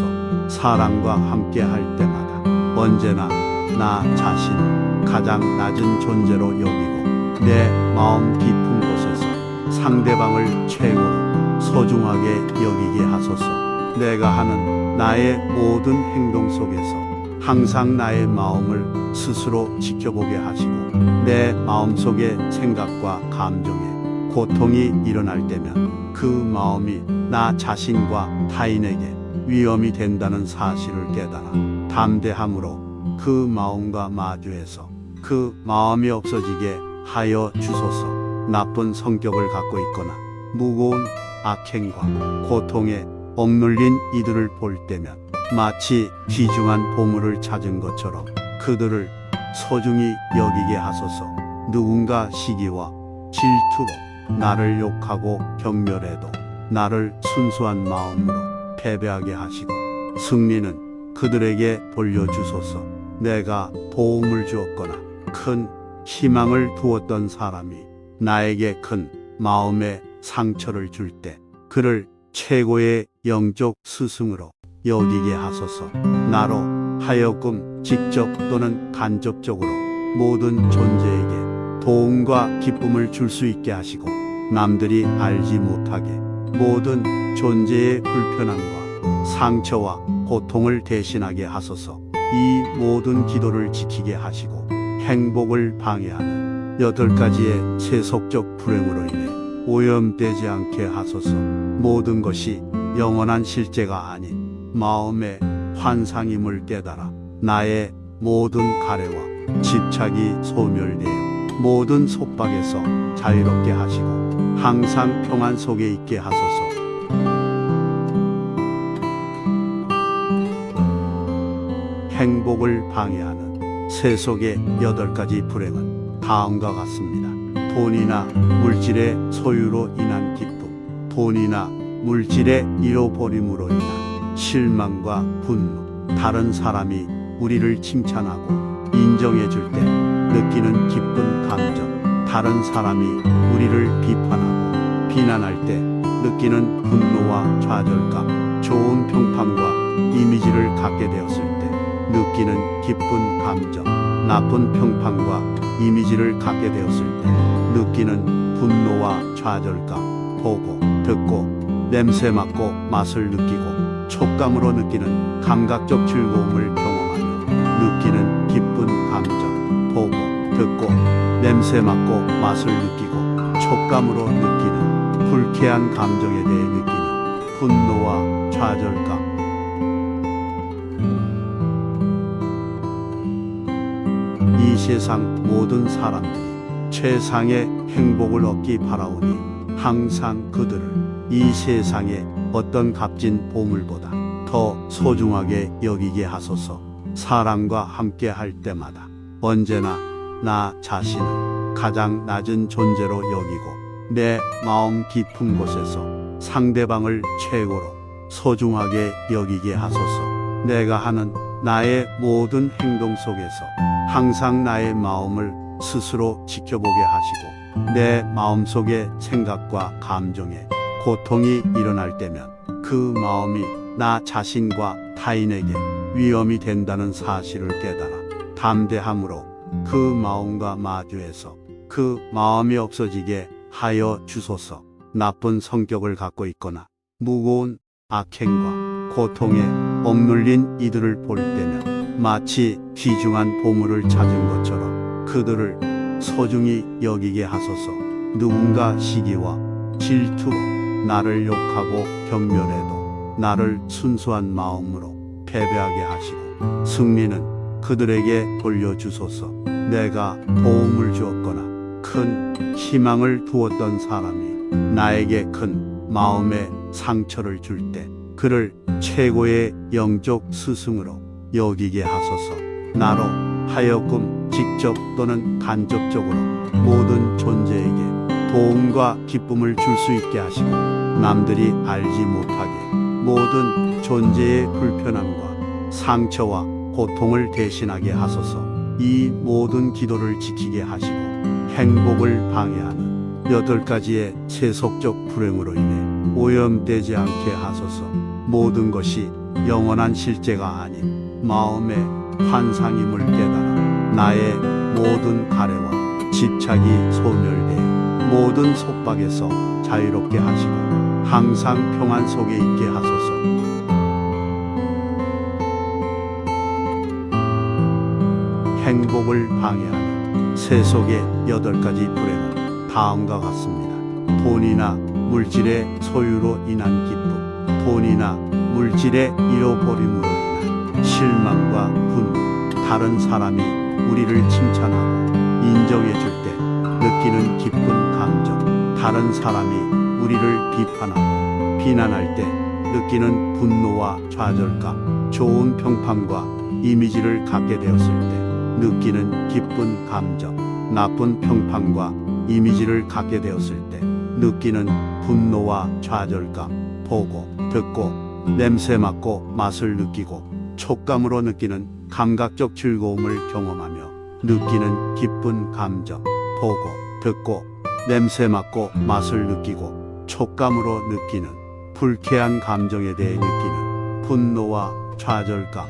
사람과 함께 할 때마다 언제나 나 자신을 가장 낮은 존재로 여기고 내 마음 깊은 곳에서 상대방을 최고로 소중하게 여기게 하소서. 내가 하는 나의 모든 행동 속에서 항상 나의 마음을 스스로 지켜보게 하시고 내 마음속의 생각과 감정에 고통이 일어날 때면 그 마음이 나 자신과 타인에게 위험이 된다는 사실을 깨달아 담대함으로 그 마음과 마주해서 그 마음이 없어지게 하여 주소서. 나쁜 성격을 갖고 있거나 무거운 악행과 고통에 억눌린 이들을 볼 때면 마치 귀중한 보물을 찾은 것처럼 그들을 소중히 여기게 하소서. 누군가 시기와 질투로 나를 욕하고 경멸해도 나를 순수한 마음으로 패배하게 하시고 승리는 그들에게 돌려주소서. 내가 도움을 주었거나 큰 희망을 두었던 사람이 나에게 큰 마음의 상처를 줄 때 그를 최고의 영적 스승으로 여기게 하소서. 나로 하여금 직접 또는 간접적으로 모든 존재에게 도움과 기쁨을 줄 수 있게 하시고 남들이 알지 못하게 모든 존재의 불편함과 상처와 고통을 대신하게 하소서. 이 모든 기도를 지키게 하시고 행복을 방해하는 8가지의 세속적 불행으로 인해 오염되지 않게 하소서. 모든 것이 영원한 실제가 아닌 마음의 환상임을 깨달아 나의 모든 가래와 집착이 소멸되어 모든 속박에서 자유롭게 하시고 항상 평안 속에 있게 하소서. 행복을 방해하는 세속의 8가지 불행은 다음과 같습니다. 돈이나 물질의 소유로 인한 기쁨, 돈이나 물질의 잃어버림으로 인한 실망과 분노, 다른 사람이 우리를 칭찬하고 인정해 줄 때 느끼는 기쁜 감정, 다른 사람이 우리를 비판하고 비난할 때 느끼는 분노와 좌절감, 좋은 평판과 이미지를 갖게 되었을 때 느끼는 기쁜 감정, 나쁜 평판과 이미지를 갖게 되었을 때 느끼는 분노와 좌절감, 보고, 듣고, 냄새 맡고 맛을 느끼고 촉감으로 느끼는 감각적 즐거움을 경험하며 느끼는 기쁜 감정, 보고, 듣고, 냄새 맡고 맛을 느끼고 촉감으로 느끼는 불쾌한 감정에 대해 느끼는 분노와 좌절감. 이 세상 모든 사람들이 최상의 행복을 얻기 바라오니 항상 그들을 이 세상의 어떤 값진 보물보다 더 소중하게 여기게 하소서. 사람과 함께 할 때마다 언제나 나 자신을 가장 낮은 존재로 여기고 내 마음 깊은 곳에서 상대방을 최고로 소중하게 여기게 하소서. 내가 하는 나의 모든 행동 속에서 항상 나의 마음을 스스로 지켜보게 하시고 내 마음속의 생각과 감정에 고통이 일어날 때면 그 마음이 나 자신과 타인에게 위험이 된다는 사실을 깨달아 담대함으로 그 마음과 마주해서 그 마음이 없어지게 하여 주소서. 나쁜 성격을 갖고 있거나 무거운 악행과 고통에 억눌린 이들을 볼 때면 마치 귀중한 보물을 찾은 것처럼 그들을 소중히 여기게 하소서. 누군가 시기와 질투로 나를 욕하고 경멸해도 나를 순수한 마음으로 패배하게 하시고 승리는 그들에게 돌려주소서. 내가 도움을 주었거나 큰 희망을 두었던 사람이 나에게 큰 마음의 상처를 줄 때 그를 최고의 영적 스승으로 여기게 하소서. 나로 하여금 직접 또는 간접적으로 모든 존재에게 도움과 기쁨을 줄 수 있게 하시고 남들이 알지 못하게 모든 존재의 불편함과 상처와 고통을 대신하게 하소서. 이 모든 기도를 지키게 하시고 행복을 방해하는 8가지의 세속적 불행으로 인해 오염되지 않게 하소서. 모든 것이 영원한 실제가 아닌 마음의 환상임을 깨달아 나의 모든 가래와 집착이 소멸되어 모든 속박에서 자유롭게 하시고 항상 평안 속에 있게 하소서. 행복을 방해하는 세속의 8가지 불행은 다음과 같습니다. 돈이나 물질의 소유로 인한 기쁨, 돈이나 물질의 잃어버림으로 인한 실망과 분노, 다른 사람이 우리를 칭찬하고 인정해줄 때 느끼는 기쁜 감정, 다른 사람이 우리를 비판하고 비난할 때 느끼는 분노와 좌절감, 좋은 평판과 이미지를 갖게 되었을 때 느끼는 기쁜 감정, 나쁜 평판과 이미지를 갖게 되었을 때 느끼는 분노와 좌절감, 보고, 듣고, 냄새 맡고 맛을 느끼고 촉감으로 느끼는 감각적 즐거움을 경험하며 느끼는 기쁜 감정, 보고, 듣고, 냄새 맡고 맛을 느끼고 촉감으로 느끼는 불쾌한 감정에 대해 느끼는 분노와 좌절감.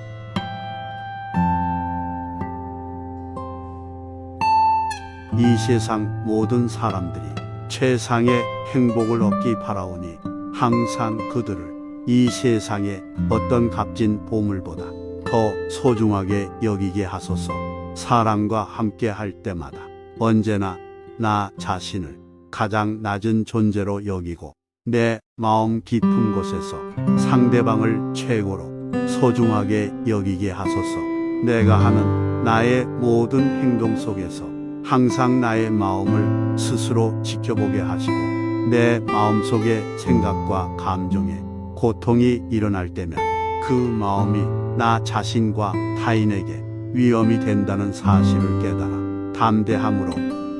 이 세상 모든 사람들이 최상의 행복을 얻기 바라오니 항상 그들을 이 세상의 어떤 값진 보물보다 더 소중하게 여기게 하소서. 사람과 함께 할 때마다 언제나 나 자신을 가장 낮은 존재로 여기고 내 마음 깊은 곳에서 상대방을 최고로 소중하게 여기게 하소서. 내가 하는 나의 모든 행동 속에서 항상 나의 마음을 스스로 지켜보게 하시고 내 마음속의 생각과 감정에 고통이 일어날 때면 그 마음이 나 자신과 타인에게 위험이 된다는 사실을 깨달아 담대함으로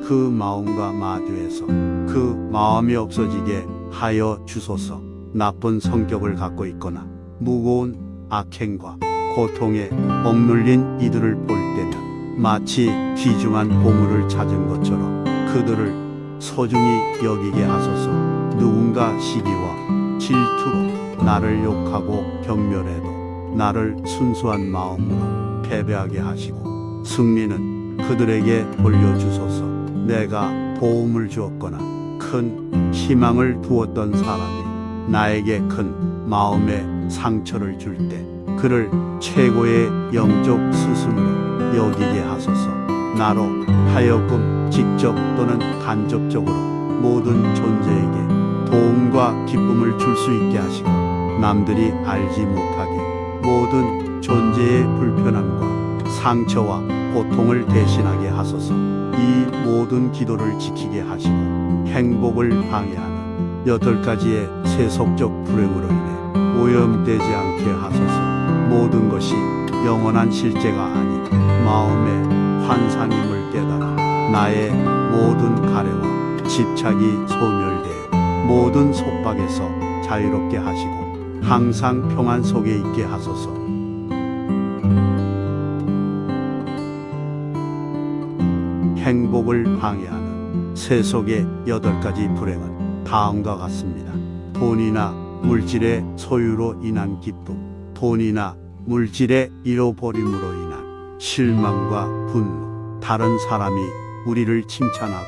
그 마음과 마주해서 그 마음이 없어지게 하여 주소서. 나쁜 성격을 갖고 있거나 무거운 악행과 고통에 억눌린 이들을 볼 때면 마치 귀중한 보물을 찾은 것처럼 그들을 소중히 여기게 하소서. 누군가 시기와 질투로 나를 욕하고 경멸해도 나를 순수한 마음으로 패배하게 하시고 승리는 그들에게 돌려주소서. 내가 도움을 주었거나 큰 희망을 두었던 사람이 나에게 큰 마음의 상처를 줄 때 그를 최고의 영적 스승으로 여기게 하소서. 나로 하여금 직접 또는 간접적으로 모든 존재에게 도움과 기쁨을 줄 수 있게 하시고 남들이 알지 못하게 모든 존재의 불편함과 상처와 고통을 대신하게 하소서. 이 모든 기도를 지키게 하시고 행복을 방해하는 8가지의 세속적 불행으로 인해 오염되지 않게 하소서. 모든 것이 영원한 실제가 아닌 마음의 환상임을 깨달아 나의 모든 가래와 집착이 소멸되어 모든 속박에서 자유롭게 하시고 항상 평안 속에 있게 하소서. 행복을 방해하는 세속의 8가지 불행은 다음과 같습니다. 돈이나 물질의 소유로 인한 기쁨, 돈이나 물질의 잃어버림으로 인한 실망과 분노, 다른 사람이 우리를 칭찬하고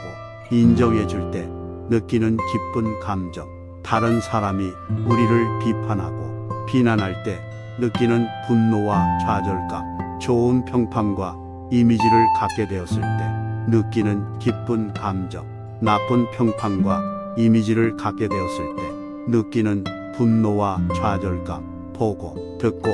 인정해 줄 때 느끼는 기쁜 감정, 다른 사람이 우리를 비판하고 비난할 때 느끼는 분노와 좌절감, 좋은 평판과 이미지를 갖게 되었을 때 느끼는 기쁜 감정, 나쁜 평판과 이미지를 갖게 되었을 때 느끼는 분노와 좌절감, 보고, 듣고,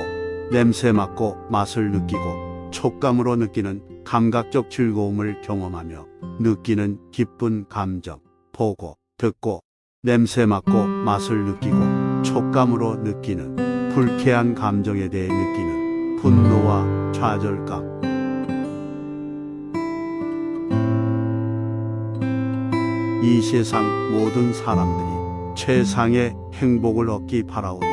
냄새 맡고 맛을 느끼고 촉감으로 느끼는 감각적 즐거움을 경험하며 느끼는 기쁜 감정, 보고, 듣고, 냄새 맡고 맛을 느끼고 촉감으로 느끼는 불쾌한 감정에 대해 느끼는 분노와 좌절감. 이 세상 모든 사람들이 최상의 행복을 얻기 바라오니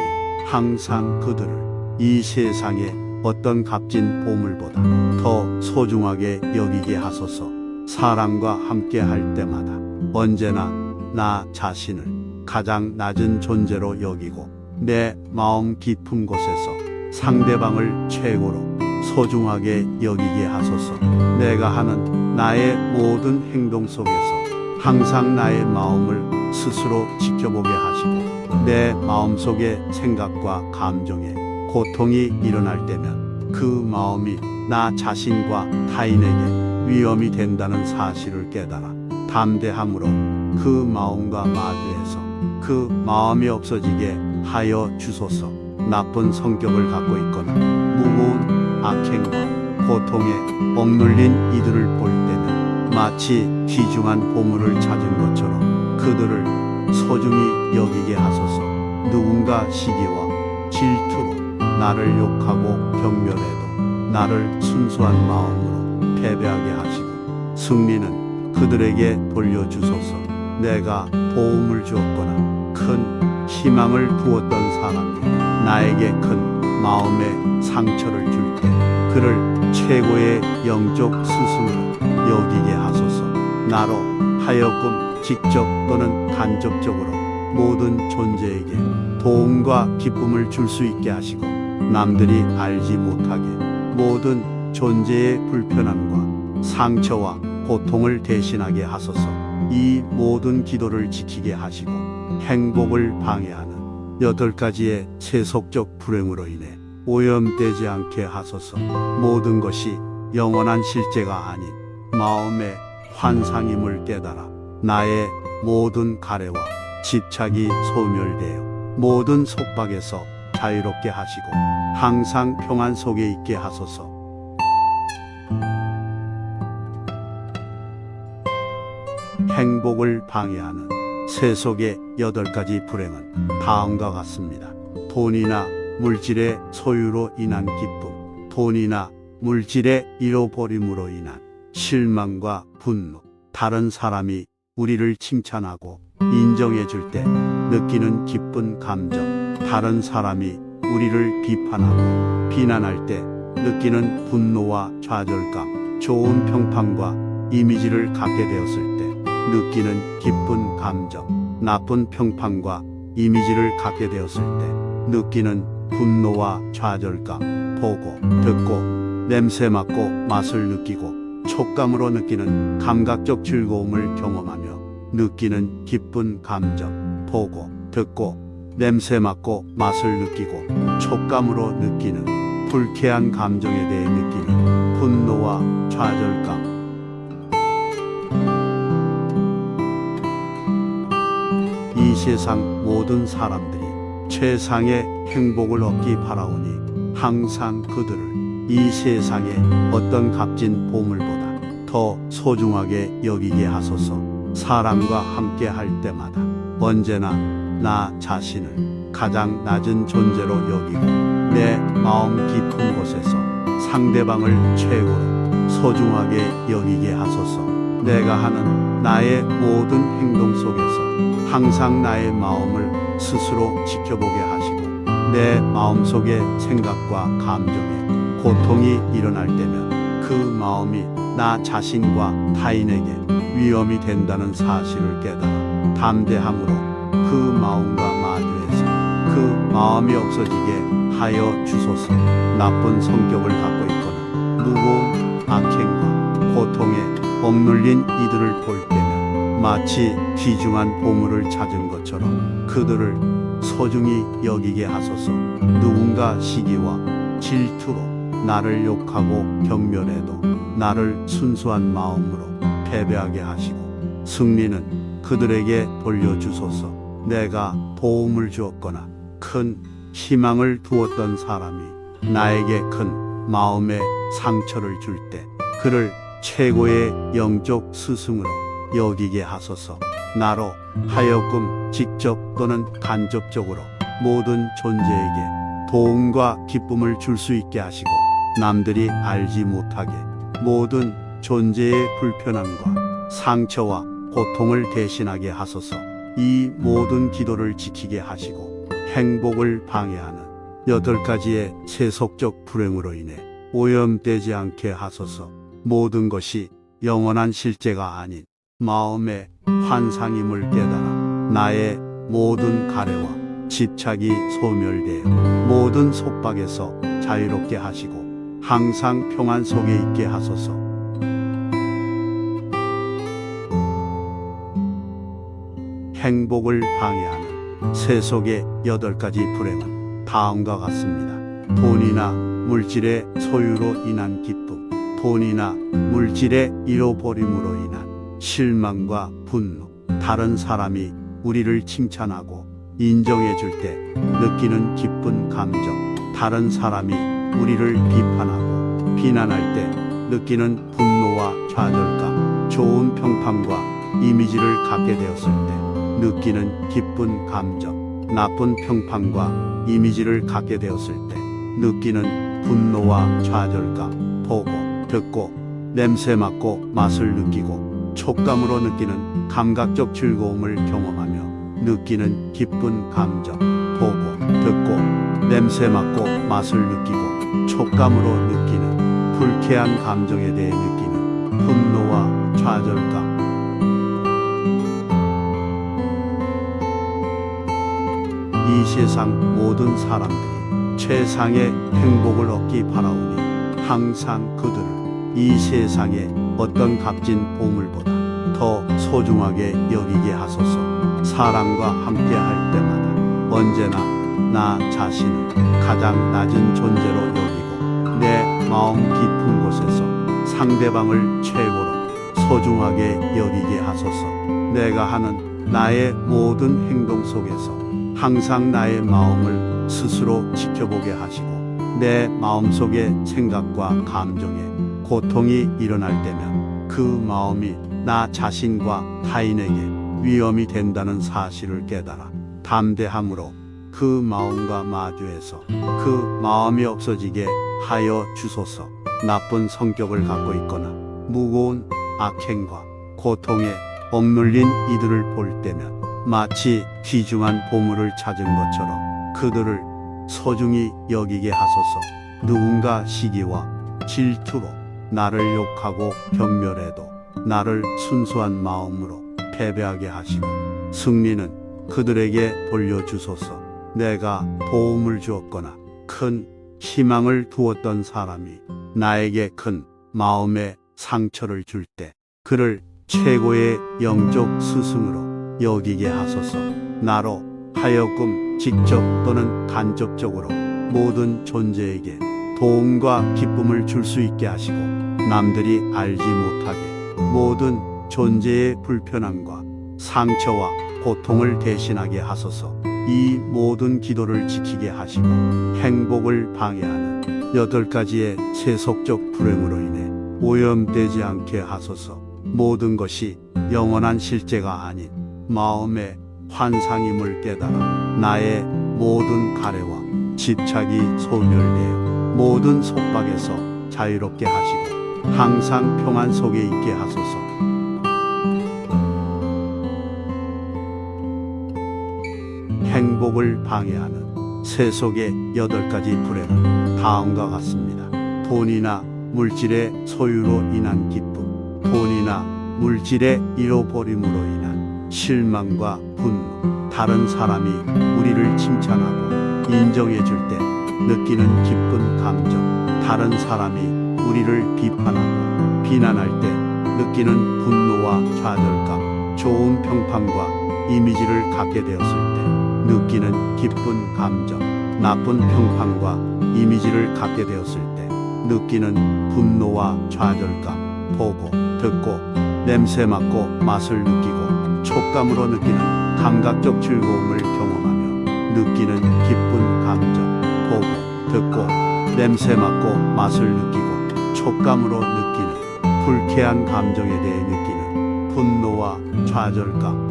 항상 그들을 이 세상의 어떤 값진 보물보다 더 소중하게 여기게 하소서. 사람과 함께 할 때마다 언제나 나 자신을 가장 낮은 존재로 여기고 내 마음 깊은 곳에서 상대방을 최고로 소중하게 여기게 하소서. 내가 하는 나의 모든 행동 속에서 항상 나의 마음을 스스로 지켜보게 하시고 내 마음속의 생각과 감정에 고통이 일어날 때면 그 마음이 나 자신과 타인에게 위험이 된다는 사실을 깨달아 담대함으로 그 마음과 마주해서 그 마음이 없어지게 하여 주소서. 나쁜 성격을 갖고 있거나 무거운 악행과 고통에 억눌린 이들을 볼 때는 마치 귀중한 보물을 찾은 것처럼 그들을 소중히 여기게 하소서. 누군가 시기와 질투로 나를 욕하고 경멸해도 나를 순수한 마음으로 패배하게 하시고 승리는 그들에게 돌려주소서. 내가 도움을 주었거나 큰 희망을 두었던 사람이 나에게 큰 마음의 상처를 줄 때 그를 최고의 영적 스승으로 여기게 하소서. 나로 하여금 직접 또는 간접적으로 모든 존재에게 도움과 기쁨을 줄 수 있게 하시고 남들이 알지 못하게 모든 존재의 불편함과 상처와 고통을 대신하게 하소서. 이 모든 기도를 지키게 하시고 행복을 방해하는 8가지의 세속적 불행으로 인해 오염되지 않게 하소서. 모든 것이 영원한 실제가 아닌 마음의 환상임을 깨달아 나의 모든 가래와 집착이 소멸되어 모든 속박에서 자유롭게 하시고 항상 평안 속에 있게 하소서. 행복을 방해하는 세속의 8가지 불행은 다음과 같습니다. 돈이나 물질의 소유로 인한 기쁨, 돈이나 물질의 잃어버림으로 인한 실망과 분노, 다른 사람이 우리를 칭찬하고 인정해 줄 때 느끼는 기쁜 감정, 다른 사람이 우리를 비판하고 비난할 때 느끼는 분노와 좌절감, 좋은 평판과 이미지를 갖게 되었을 때 느끼는 기쁜 감정, 나쁜 평판과 이미지를 갖게 되었을 때 느끼는 분노와 좌절감, 보고, 듣고, 냄새 맡고 맛을 느끼고 촉감으로 느끼는 감각적 즐거움을 경험하며 느끼는 기쁜 감정, 보고, 듣고, 냄새 맡고 맛을 느끼고 촉감으로 느끼는 불쾌한 감정에 대해 느끼는 분노와 좌절감. 이 세상 모든 사람들이 최상의 행복을 얻기 바라오니 항상 그들을 이 세상의 어떤 값진 보물보다 더 소중하게 여기게 하소서. 사람과 함께 할 때마다 언제나 나 자신을 가장 낮은 존재로 여기고 내 마음 깊은 곳에서 상대방을 최고로 소중하게 여기게 하소서. 내가 하는 나의 모든 행동 속에서 항상 나의 마음을 스스로 지켜보게 하시고 내 마음속의 생각과 감정에 고통이 일어날 때면 그 마음이 나 자신과 타인에게 위험이 된다는 사실을 깨달아 담대함으로 그 마음과 마주해서 그 마음이 없어지게 하여 주소서. 나쁜 성격을 갖고 있거나 무거운 악행과 고통에 억눌린 이들을 볼 때면 마치 귀중한 보물을 찾은 것처럼 그들을 소중히 여기게 하소서. 누군가 시기와 질투로 나를 욕하고 경멸해도 나를 순수한 마음으로 패배하게 하시고 승리는 그들에게 돌려주소서. 내가 도움을 주었거나 큰 희망을 두었던 사람이 나에게 큰 마음의 상처를 줄 때 그를 최고의 영적 스승으로 여기게 하소서. 나로 하여금 직접 또는 간접적으로 모든 존재에게 도움과 기쁨을 줄 수 있게 하시고 남들이 알지 못하게 모든 존재의 불편함과 상처와 고통을 대신하게 하소서. 이 모든 기도를 지키게 하시고 행복을 방해하는 8가지의 세속적 불행으로 인해 오염되지 않게 하소서. 모든 것이 영원한 실제가 아닌 마음의 환상임을 깨달아 나의 모든 가래와 집착이 소멸되어 모든 속박에서 자유롭게 하시고 항상 평안 속에 있게 하소서. 행복을 방해하는 세속의 8가지 불행은 다음과 같습니다. 돈이나 물질의 소유로 인한 기쁨, 돈이나 물질의 잃어버림으로 인한 실망과 분노, 다른 사람이 우리를 칭찬하고 인정해 줄 때 느끼는 기쁜 감정, 다른 사람이 우리를 비판하고 비난할 때 느끼는 분노와 좌절감, 좋은 평판과 이미지를 갖게 되었을 때 느끼는 기쁜 감정, 나쁜 평판과 이미지를 갖게 되었을 때 느끼는 분노와 좌절감, 보고, 듣고, 냄새 맡고 맛을 느끼고 촉감으로 느끼는 감각적 즐거움을 경험하며 느끼는 기쁜 감정, 보고, 듣고, 냄새 맡고 맛을 느끼고 촉감으로 느끼는 불쾌한 감정에 대해 느끼는 분노와 좌절감. 이 세상 모든 사람들이 최상의 행복을 얻기 바라오니 항상 그들을 이 세상의 어떤 값진 보물보다 더 소중하게 여기게 하소서. 사람과 함께 할 때마다 언제나 나 자신을 가장 낮은 존재로 여기고 내 마음 깊은 곳에서 상대방을 최고로 소중하게 여기게 하소서. 내가 하는 나의 모든 행동 속에서 항상 나의 마음을 스스로 지켜보게 하시고 내 마음속의 생각과 감정에 고통이 일어날 때면 그 마음이 나 자신과 타인에게 위험이 된다는 사실을 깨달아 담대함으로 그 마음과 마주해서 그 마음이 없어지게 하여 주소서. 나쁜 성격을 갖고 있거나 무거운 악행과 고통에 억눌린 이들을 볼 때면 마치 귀중한 보물을 찾은 것처럼 그들을 소중히 여기게 하소서. 누군가 시기와 질투로 나를 욕하고 경멸해도 나를 순수한 마음으로 패배하게 하시고 승리는 그들에게 돌려주소서. 내가 도움을 주었거나 큰 희망을 두었던 사람이 나에게 큰 마음의 상처를 줄 때 그를 최고의 영적 스승으로 여기게 하소서. 나로 하여금 직접 또는 간접적으로 모든 존재에게 도움과 기쁨을 줄 수 있게 하시고 남들이 알지 못하게 모든 존재의 불편함과 상처와 고통을 대신하게 하소서. 이 모든 기도를 지키게 하시고 행복을 방해하는 8가지의 세속적 불행으로 인해 오염되지 않게 하소서. 모든 것이 영원한 실제가 아닌 마음의 환상임을 깨달아 나의 모든 가래와 집착이 소멸되어 모든 속박에서 자유롭게 하시고 항상 평안 속에 있게 하소서. 행복을 방해하는 세속의 8가지 불행은 다음과 같습니다. 돈이나 물질의 소유로 인한 기쁨, 돈이나 물질의 잃어버림으로 인한 실망과 분노, 다른 사람이 우리를 칭찬하고 인정해 줄 때 느끼는 기쁜 감정, 다른 사람이 우리를 비판하고 비난할 때 느끼는 분노와 좌절감, 좋은 평판과 이미지를 갖게 되었을 때 느끼는 기쁜 감정, 나쁜 평판과 이미지를 갖게 되었을 때 느끼는 분노와 좌절감, 보고, 듣고, 냄새 맡고 맛을 느끼고 촉감으로 느끼는 감각적 즐거움을 경험하며 느끼는 기쁜 감정, 보고, 듣고, 냄새 맡고 맛을 느끼고 촉감으로 느끼는 불쾌한 감정에 대해 느끼는 분노와 좌절감.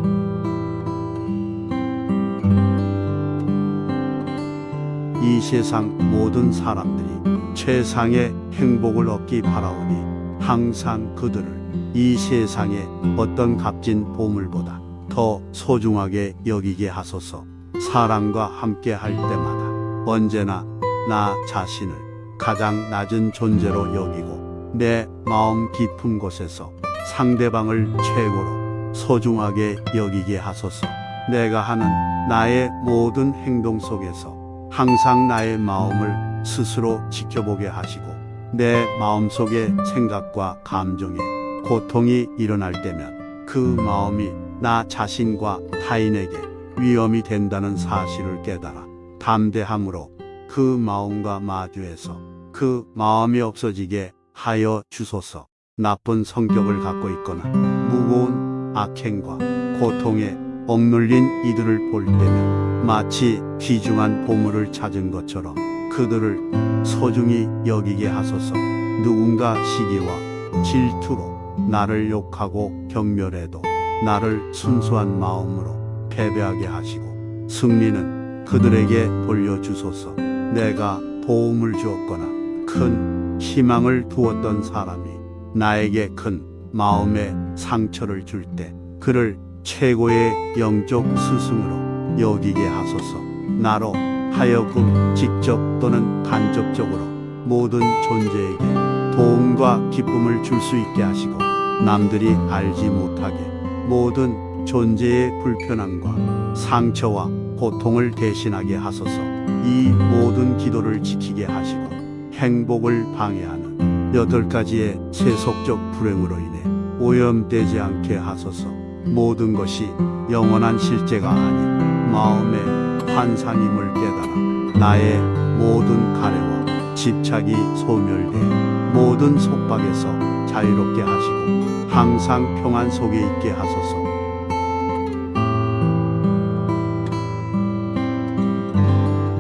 이 세상 모든 사람들이 최상의 행복을 얻기 바라오니 항상 그들을 이 세상의 어떤 값진 보물보다 더 소중하게 여기게 하소서. 사람과 함께 할 때마다 언제나 나 자신을 가장 낮은 존재로 여기고 내 마음 깊은 곳에서 상대방을 최고로 소중하게 여기게 하소서. 내가 하는 나의 모든 행동 속에서 항상 나의 마음을 스스로 지켜보게 하시고 내 마음속의 생각과 감정에 고통이 일어날 때면 그 마음이 나 자신과 타인에게 위험이 된다는 사실을 깨달아 담대함으로 그 마음과 마주해서 그 마음이 없어지게 하여 주소서. 나쁜 성격을 갖고 있거나 무거운 악행과 고통에 억눌린 이들을 볼 때면 마치 귀중한 보물을 찾은 것처럼 그들을 소중히 여기게 하소서. 누군가 시기와 질투로 나를 욕하고 경멸해도 나를 순수한 마음으로 패배하게 하시고 승리는 그들에게 돌려주소서. 내가 도움을 주었거나 큰 희망을 두었던 사람이 나에게 큰 마음의 상처를 줄 때 그를 최고의 영적 스승으로 여기게 하소서. 나로 하여금 직접 또는 간접적으로 모든 존재에게 도움과 기쁨을 줄 수 있게 하시고 남들이 알지 못하게 모든 존재의 불편함과 상처와 고통을 대신하게 하소서. 이 모든 기도를 지키게 하시고 행복을 방해하는 8가지의 세속적 불행으로 인해 오염되지 않게 하소서. 모든 것이 영원한 실제가 아닌 마음의 환상임을 깨달아 나의 모든 가래와 집착이 소멸돼 모든 속박에서 자유롭게 하시고 항상 평안 속에 있게 하소서.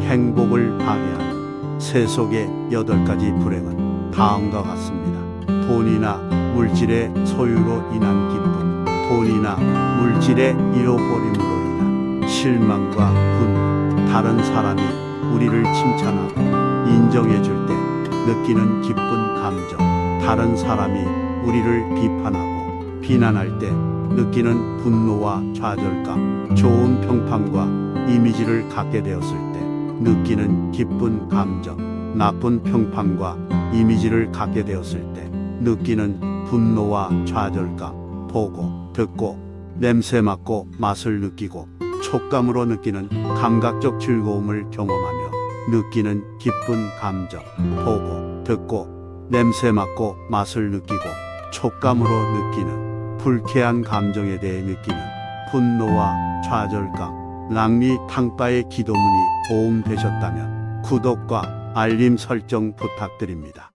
행복을 방해하는 세속의 8가지 불행은 다음과 같습니다. 돈이나 물질의 소유로 인한 기쁨, 돈이나 물질의 잃어버림으로 인한 실망과 분노, 다른 사람이 우리를 칭찬하고 인정해줄 때 느끼는 기쁜 감정, 다른 사람이 우리를 비판하고 비난할 때 느끼는 분노와 좌절감, 좋은 평판과 이미지를 갖게 되었을 때 느끼는 기쁜 감정, 나쁜 평판과 이미지를 갖게 되었을 때 느끼는 분노와 좌절감, 보고, 듣고, 냄새 맡고 맛을 느끼고 촉감으로 느끼는 감각적 즐거움을 경험하며 느끼는 기쁜 감정, 보고, 듣고, 냄새 맡고 맛을 느끼고 촉감으로 느끼는 불쾌한 감정에 대해 느끼는 분노와 좌절감, 랑리 탕바의 기도문이 도움되셨다면 구독과 알림 설정 부탁드립니다.